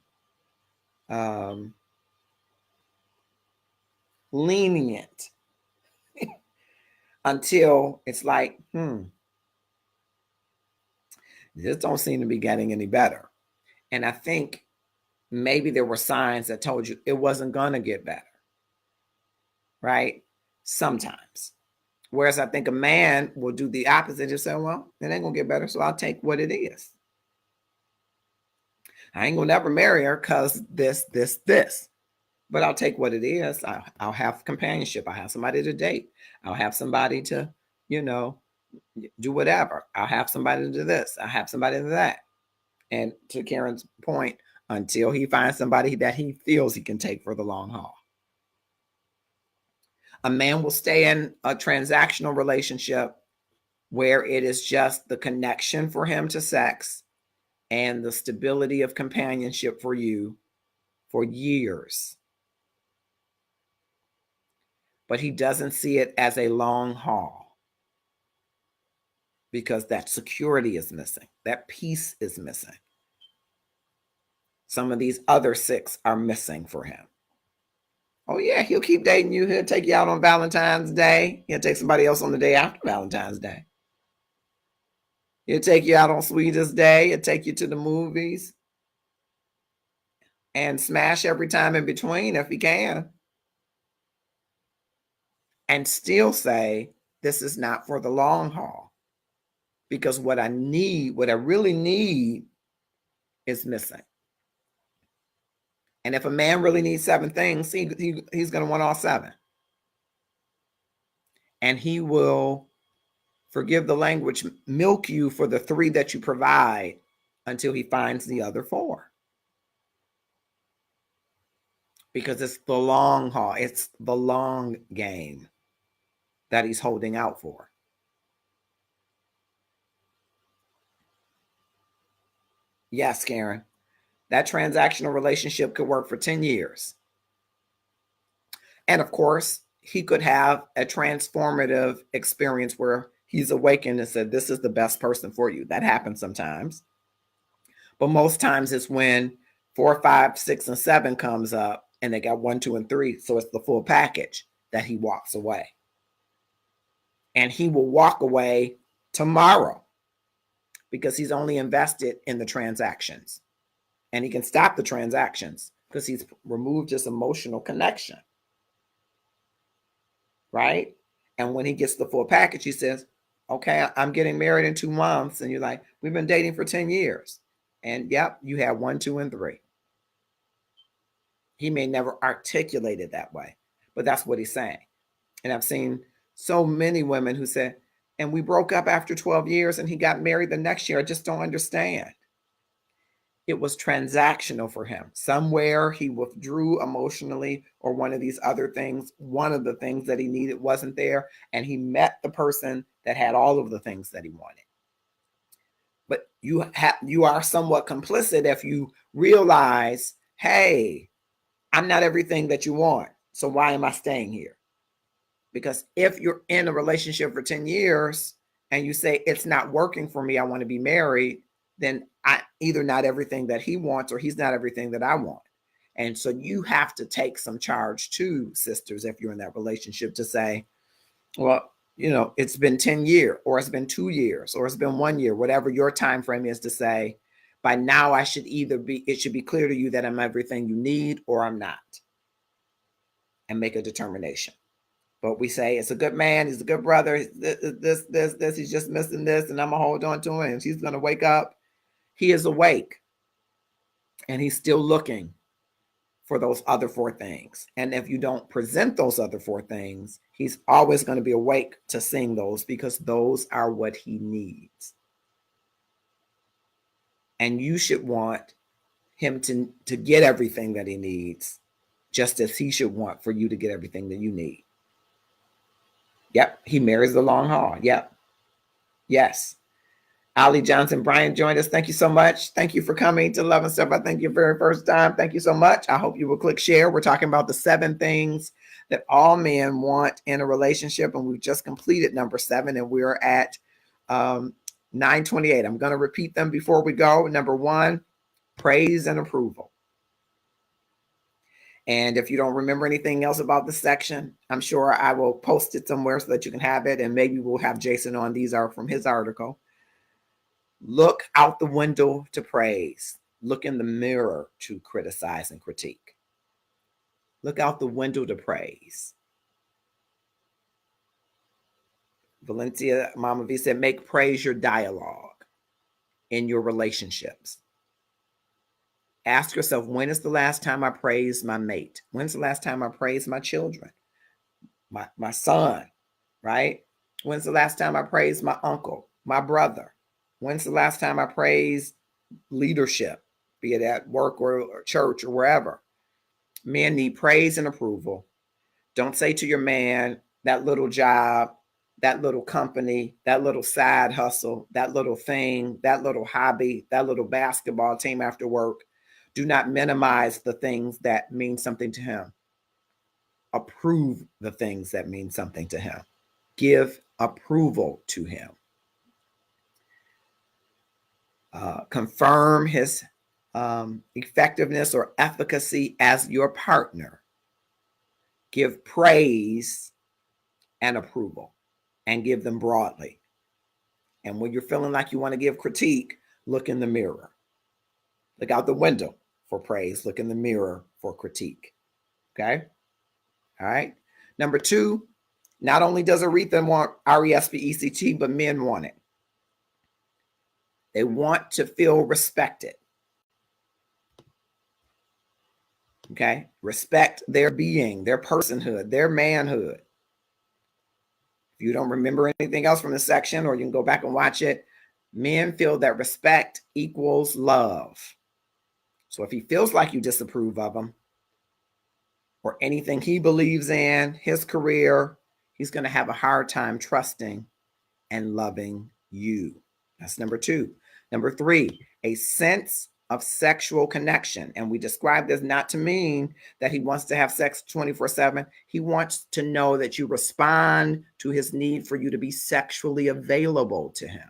lenient, until it's like, this don't seem to be getting any better. And I think maybe there were signs that told you it wasn't going to get better, right? Sometimes. Whereas I think a man will do the opposite and say, well, it ain't going to get better, so I'll take what it is. I ain't going to never marry her because this. But I'll take what it is. I'll have companionship. I'll have somebody to date. I'll have somebody to, do whatever. I'll have somebody to do this. I'll have somebody to that. And to Karen's point, until he finds somebody that he feels he can take for the long haul. A man will stay in a transactional relationship where it is just the connection for him to sex and the stability of companionship for you for years. But he doesn't see it as a long haul because that security is missing. That peace is missing. Some of these other 6 are missing for him. Oh, yeah, he'll keep dating you. He'll take you out on Valentine's Day. He'll take somebody else on the day after Valentine's Day. He'll take you out on Sweetest Day. He'll take you to the movies and smash every time in between if he can. And still say, this is not for the long haul. Because what I really need is missing. And if a man really needs 7 things, he's going to want all 7. And he will, forgive the language, milk you for the 3 that you provide until he finds the other 4. Because it's the long haul. It's the long game that he's holding out for. Yes, Karen. That transactional relationship could work for 10 years. And of course, he could have a transformative experience where he's awakened and said, this is the best person for you. That happens sometimes. But most times it's when 4, 5, 6, and 7 comes up and they got 1, 2, and 3. So it's the full package that he walks away. And he will walk away tomorrow because he's only invested in the transactions. And he can stop the transactions because he's removed his emotional connection. Right? And when he gets the full package, he says, okay, I'm getting married in 2 months. And you're like, we've been dating for 10 years. And yep, you have 1, 2, and 3. He may never articulate it that way, but that's what he's saying. And I've seen so many women who said, and we broke up after 12 years and he got married the next year. I just don't understand. It was transactional for him. Somewhere he withdrew emotionally or one of these other things. One of the things that he needed wasn't there. And he met the person that had all of the things that he wanted. But you are somewhat complicit if you realize, hey, I'm not everything that you want. So why am I staying here? Because if you're in a relationship for 10 years and you say, it's not working for me, I want to be married, then I either not everything that he wants or he's not everything that I want. And so you have to take some charge too, sisters, if you're in that relationship, to say, well, it's been 10 years, or it's been 2 years, or it's been 1 year, whatever your time frame is, to say, by now it should be clear to you that I'm everything you need or I'm not, and make a determination. But we say, it's a good man, he's a good brother, this, he's just missing this, and I'm gonna hold on to him, and he's gonna wake up. He is awake, and he's still looking for those other 4 things. And if you don't present those other 4 things, he's always going to be awake to seeing those, because those are what he needs. And you should want him to get everything that he needs, just as he should want for you to get everything that you need. Yep, he marries the long haul. Yep. Yes. Ali Johnson, Brian joined us. Thank you so much. Thank you for coming to Love and Stuff. I think your very first time. Thank you so much. I hope you will click share. We're talking about the 7 things that all men want in a relationship, and we've just completed number 7, and we're at 928. I'm going to repeat them before we go. Number 1, praise and approval. And if you don't remember anything else about the section, I'm sure I will post it somewhere so that you can have it, and maybe we'll have Jason on. These are from his article. Look out the window to praise. Look in the mirror to criticize and critique. Look out the window to praise. Valencia Mama V said, make praise your dialogue in your relationships. Ask yourself, when is the last time I praised my mate? When's the last time I praised my children? My son, right? When's the last time I praised my uncle, my brother? When's the last time I praised leadership, be it at work or church or wherever? Men need praise and approval. Don't say to your man, that little job, that little company, that little side hustle, that little thing, that little hobby, that little basketball team after work. Do not minimize the things that mean something to him. Approve the things that mean something to him. Give approval to him. Confirm his effectiveness or efficacy as your partner. Give praise and approval, and give them broadly. And when you're feeling like you want to give critique, look in the mirror. Look out the window for praise. Look in the mirror for critique. Okay? All right. Number 2, not only does Aretha want RESPECT, but men want it. They want to feel respected. Okay? Respect their being, their personhood, their manhood. If you don't remember anything else from this section, or you can go back and watch it, men feel that respect equals love. So if he feels like you disapprove of him or anything he believes in, his career, he's going to have a hard time trusting and loving you. That's number 2. Number 3, a sense of sexual connection. And we describe this not to mean that he wants to have sex 24/7. He wants to know that you respond to his need for you to be sexually available to him,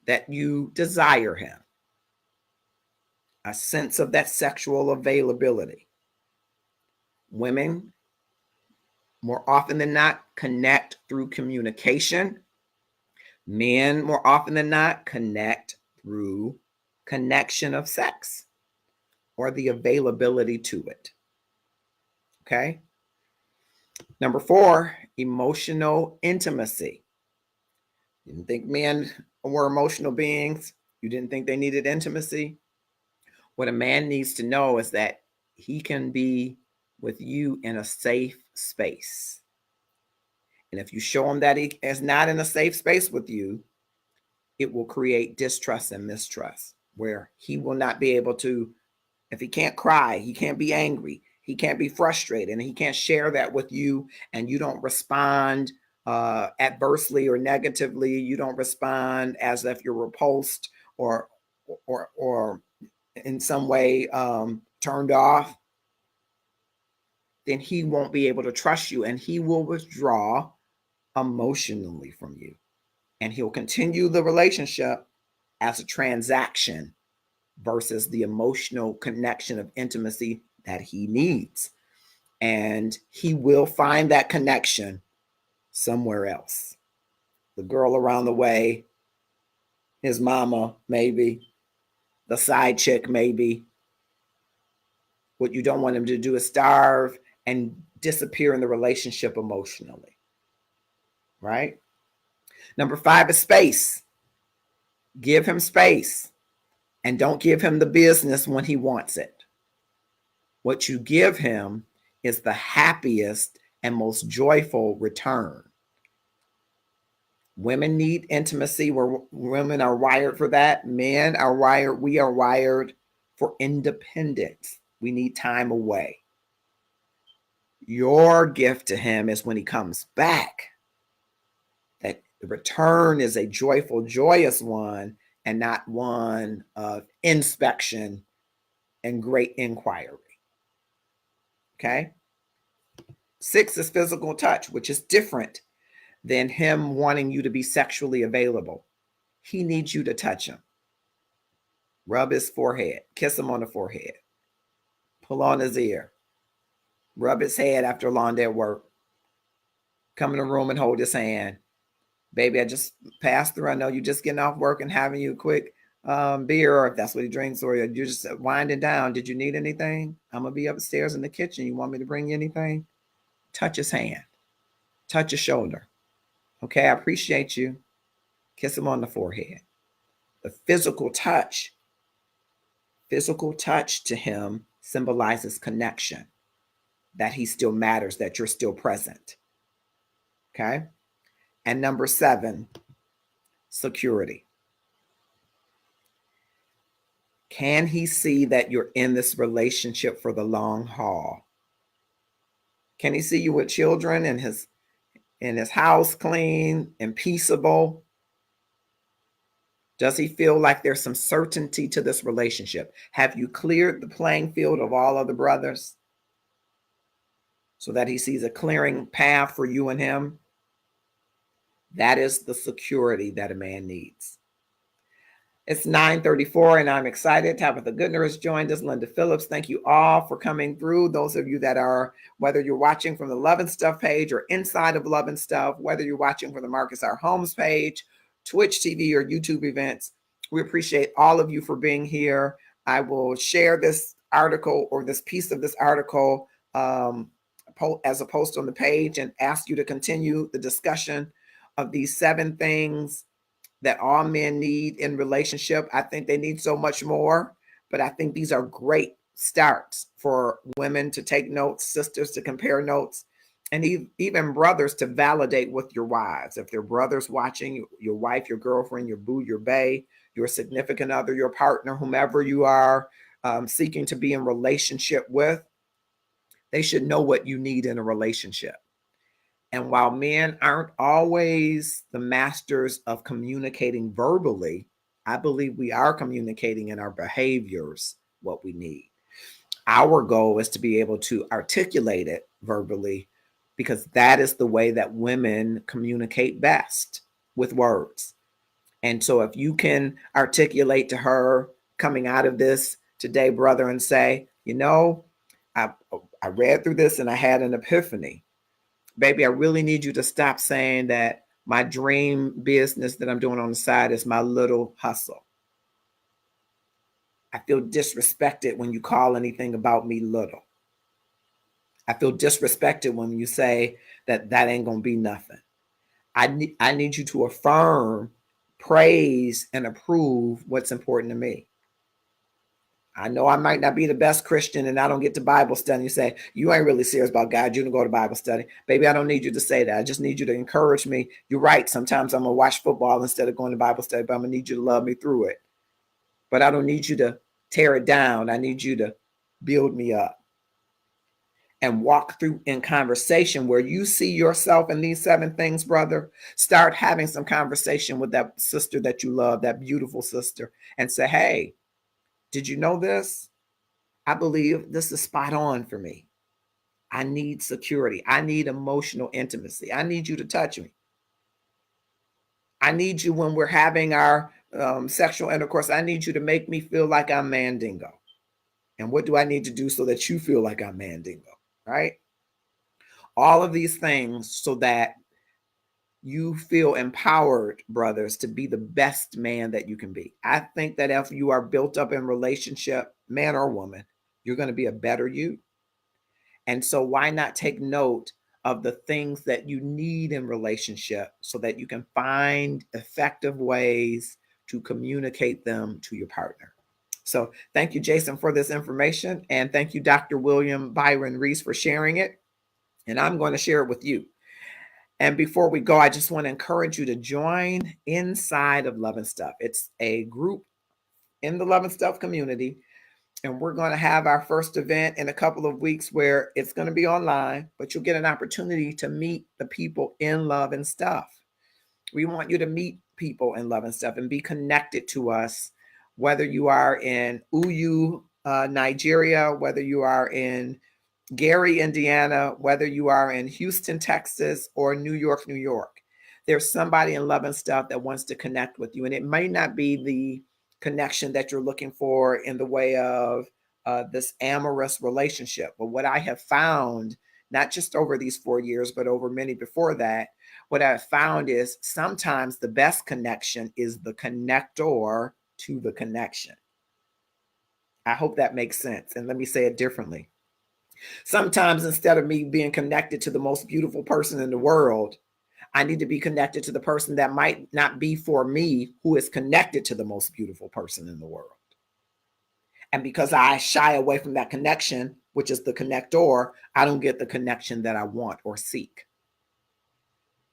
that you desire him. A sense of that sexual availability. Women, more often than not, connect through communication. Men, more often than not, connect through connection of sex or the availability to it. Okay? Number 4, emotional intimacy. You didn't think men were emotional beings? You didn't think they needed intimacy? What a man needs to know is that he can be with you in a safe space. And if you show him that he is not in a safe space with you, it will create distrust and mistrust, where he will not be able to, if he can't cry, he can't be angry, he can't be frustrated, and he can't share that with you, and you don't respond adversely or negatively, you don't respond as if you're repulsed or in some way turned off, then he won't be able to trust you, and he will withdraw emotionally from you. And he'll continue the relationship as a transaction versus the emotional connection of intimacy that he needs. and he will find that connection somewhere else. The girl around the way, his mama, maybe, the side chick, maybe. What you don't want him to do is starve and disappear in the relationship emotionally, right? Number 5 is space. Give him space and don't give him the business when he wants it. What you give him is the happiest and most joyful return. Women need intimacy. Women are wired for that. Men are wired. We are wired for independence. We need time away. Your gift to him is when he comes back, that the return is a joyful, joyous one and not one of inspection and great inquiry. Okay? 6 is physical touch, which is different than him wanting you to be sexually available. He needs you to touch him. Rub his forehead. Kiss him on the forehead. Pull on his ear. Rub his head after a long day at work. Come in the room and hold his hand. Baby, I just passed through. I know you're just getting off work and having you a quick beer, or if that's what he drinks, or you're just winding down. Did you need anything? I'm going to be upstairs in the kitchen. You want me to bring you anything? Touch his hand. Touch his shoulder. Okay, I appreciate you. Kiss him on the forehead. The physical touch to him symbolizes connection, that he still matters, that you're still present. Okay? And number 7, security. Can he see that you're in this relationship for the long haul? Can he see you with children and his house clean and peaceable? Does he feel like there's some certainty to this relationship? Have you cleared the playing field of all other brothers so that he sees a clearing path for you and him? That is the security that a man needs. It's 9:34 and I'm excited. Tabitha Goodner has joined us. Linda Phillips, thank you all for coming through. Those of you that are, whether you're watching from the Love and Stuff page or inside of Love and Stuff, whether you're watching from the Marcus R. Holmes page, Twitch TV, or YouTube events, we appreciate all of you for being here. I will share this article or this piece of this article as a post on the page and ask you to continue the discussion of these 7 things that all men need in relationship. I think they need so much more, but I think these are great starts for women to take notes, sisters to compare notes, and even brothers to validate with your wives. If there are brothers watching, your wife, your girlfriend, your boo, your bae, your significant other, your partner, whomever you are seeking to be in relationship with, they should know what you need in a relationship. And while men aren't always the masters of communicating verbally, I believe we are communicating in our behaviors what we need. Our goal is to be able to articulate it verbally, because that is the way that women communicate best, with words. And so if you can articulate to her coming out of this today, brother, and say, you know, I read through this and I had an epiphany. Baby, I really need you to stop saying that my dream business that I'm doing on the side is my little hustle. I feel disrespected when you call anything about me little. I feel disrespected when you say that ain't going to be nothing. I need you to affirm, praise, and approve what's important to me. I know I might not be the best Christian and I don't get to Bible study. You say, you ain't really serious about God. You don't go to Bible study. Baby, I don't need you to say that. I just need you to encourage me. You're right. Sometimes I'm going to watch football instead of going to Bible study, but I'm going to need you to love me through it. But I don't need you to tear it down. I need you to build me up and walk through in conversation where you see yourself in these 7 things, brother. Start having some conversation with that sister that you love, that beautiful sister, and say, hey, did you know this? I believe this is spot on for me. I need security. I need emotional intimacy. I need you to touch me. I need you when we're having our sexual intercourse. I need you to make me feel like I'm Mandingo. And what do I need to do so that you feel like I'm Mandingo, right? All of these things so that you feel empowered, brothers, to be the best man that you can be. I think that if you are built up in relationship, man or woman, you're going to be a better you. And so why not take note of the things that you need in relationship so that you can find effective ways to communicate them to your partner. So thank you, Jason, for this information. And thank you, Dr. William Byron Reese, for sharing it. And I'm going to share it with you. And before we go, I just want to encourage you to join inside of Love and Stuff. It's a group in the Love and Stuff community. And we're going to have our first event in a couple of weeks where it's going to be online, but you'll get an opportunity to meet the people in Love and Stuff. We want you to meet people in Love and Stuff and be connected to us, whether you are in Uyu, Nigeria, whether you are in Gary, Indiana, whether you are in Houston, Texas, or New York, New York. There's somebody in Love and Stuff that wants to connect with you. And it may not be the connection that you're looking for in the way of this amorous relationship. But what I have found, not just over these 4 years, but over many before that, what I've found is sometimes the best connection is the connector to the connection. I hope that makes sense. And let me say it differently. Sometimes instead of me being connected to the most beautiful person in the world, I need to be connected to the person that might not be for me, who is connected to the most beautiful person in the world. And because I shy away from that connection, which is the connector, I don't get the connection that I want or seek.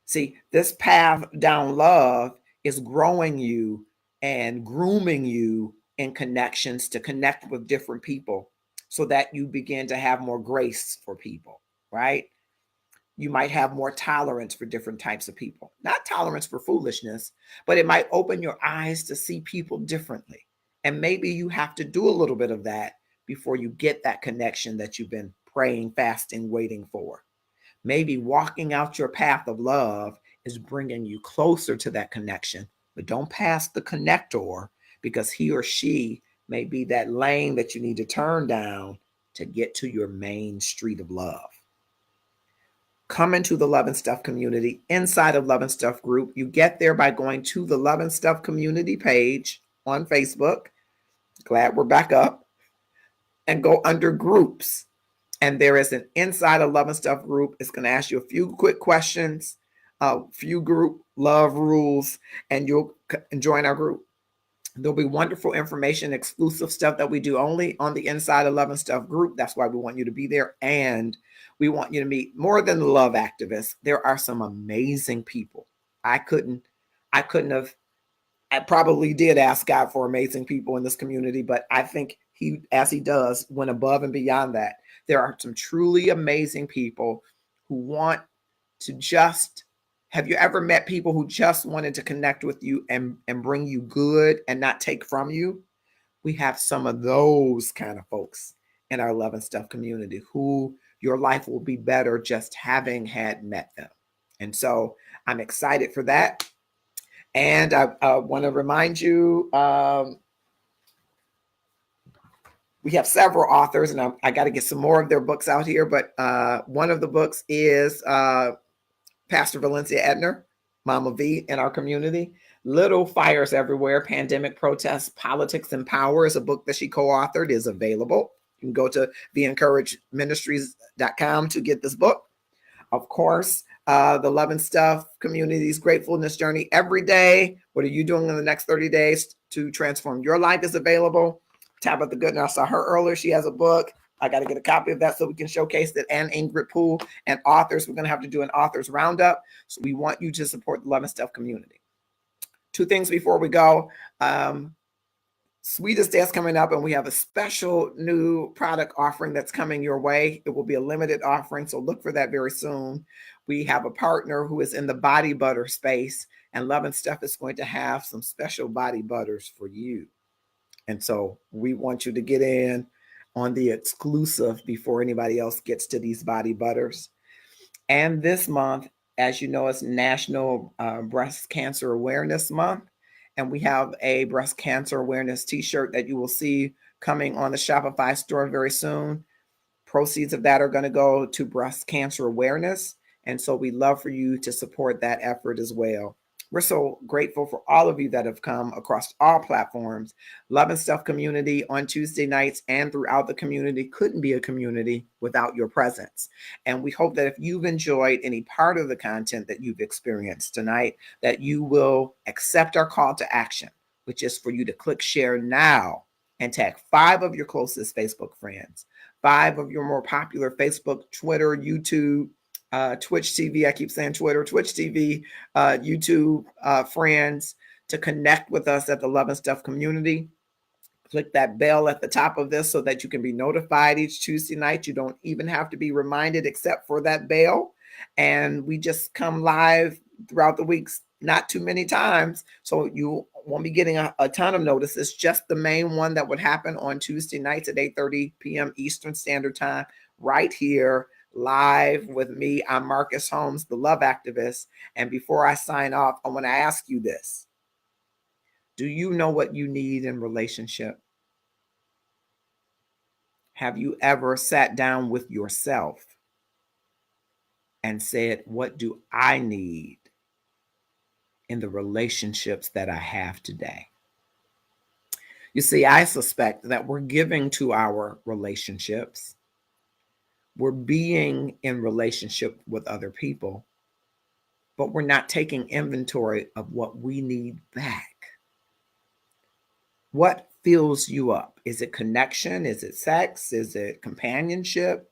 See, this path down love is growing you and grooming you in connections to connect with different people so that you begin to have more grace for people, right? You might have more tolerance for different types of people. Not tolerance for foolishness, but it might open your eyes to see people differently. And maybe you have to do a little bit of that before you get that connection that you've been praying, fasting, waiting for. Maybe walking out your path of love is bringing you closer to that connection, but don't pass the connector, because he or she may be that lane that you need to turn down to get to your main street of love. Come into the Love and Stuff community inside of Love and Stuff group. You get there by going to the Love and Stuff community page on Facebook. Glad we're back up. And go under groups. And there is an inside of Love and Stuff group. It's going to ask you a few quick questions, a few group love rules, and you'll join our group. There'll be wonderful information, exclusive stuff that we do only on the inside of Love and Stuff group. That's why we want you to be there. And we want you to meet more than the love activists. There are some amazing people. I probably did ask God for amazing people in this community, but I think he, as he does, went above and beyond that. There are some truly amazing people who want to just, have you ever met people who just wanted to connect with you and bring you good and not take from you? We have some of those kind of folks in our Love and Stuff community who your life will be better just having had met them. And so I'm excited for that. And I want to remind you, we have several authors, and I got to get some more of their books out here. But one of the books is Pastor Valencia Edner, Mama V, in our community. Little Fires Everywhere, Pandemic Protests, Politics and Power is a book that she co-authored, is available. You can go to theencourageministries.com to get this book. Of course, the Love and Stuff community's Gratefulness Journey every day. What are you doing in the next 30 days to transform your life is available. Tabitha Goodner, I saw her earlier. She has a book. I got to get a copy of that so we can showcase it. And Ingrid Poole and authors. We're going to have to do an authors roundup. So we want you to support the Love and Stuff community. 2 things before we go. Sweetest Day is coming up, and we have a special new product offering that's coming your way. It will be a limited offering, so look for that very soon. We have a partner who is in the body butter space, and Love and Stuff is going to have some special body butters for you. And so we want you to get in on the exclusive before anybody else gets to these body butters. And this month, as you know, it's National Breast Cancer Awareness Month. And we have a breast cancer awareness t-shirt that you will see coming on the Shopify store very soon. Proceeds of that are going to go to breast cancer awareness. And so we'd love for you to support that effort as well. We're so grateful for all of you that have come across all platforms. Love and Stuff community on Tuesday nights and throughout the community couldn't be a community without your presence. And we hope that if you've enjoyed any part of the content that you've experienced tonight, that you will accept our call to action, which is for you to click share now and tag 5 of your closest Facebook friends, 5 of your more popular Facebook, Twitter, YouTube, Twitch TV, I keep saying Twitter, Twitch TV, YouTube friends to connect with us at the Love and Stuff community. Click that bell at the top of this so that you can be notified each Tuesday night. You don't even have to be reminded except for that bell. And we just come live throughout the weeks, not too many times. So you won't be getting a ton of notices, just the main one that would happen on Tuesday nights at 8:30 p.m. Eastern Standard Time, right here live with me. I'm Marcus Holmes, the love activist. And before I sign off, I want to ask you this. Do you know what you need in relationship? Have you ever sat down with yourself and said, what do I need in the relationships that I have today? You see, I suspect that we're giving to our relationships. We're being in relationship with other people, but we're not taking inventory of what we need back. What fills you up? Is it connection? Is it sex? Is it companionship?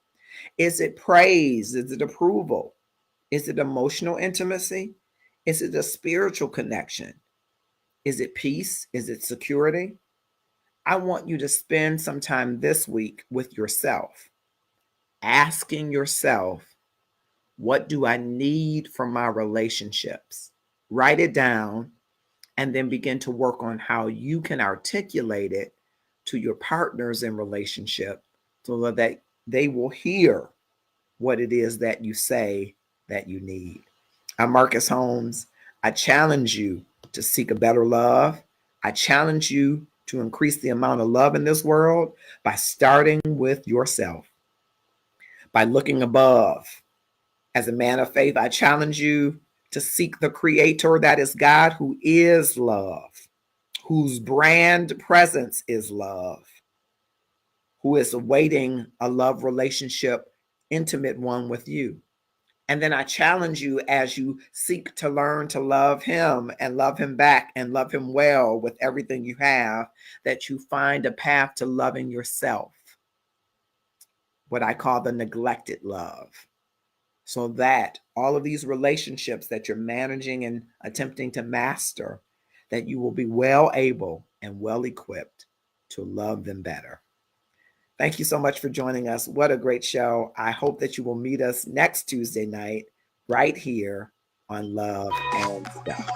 Is it praise? Is it approval? Is it emotional intimacy? Is it a spiritual connection? Is it peace? Is it security? I want you to spend some time this week with yourself, asking yourself, what do I need from my relationships? Write it down and then begin to work on how you can articulate it to your partners in relationship so that they will hear what it is that you say that you need. I'm Marcus Holmes. I challenge you to seek a better love. I challenge you to increase the amount of love in this world by starting with yourself, by looking above. As a man of faith, I challenge you to seek the creator that is God, who is love, whose brand presence is love, who is awaiting a love relationship, intimate one with you. And then I challenge you as you seek to learn to love him and love him back and love him well with everything you have, that you find a path to loving yourself, what I call the neglected love, so that all of these relationships that you're managing and attempting to master, that you will be well able and well equipped to love them better. Thank you so much for joining us. What a great show. I hope that you will meet us next Tuesday night right here on Love and Stuff.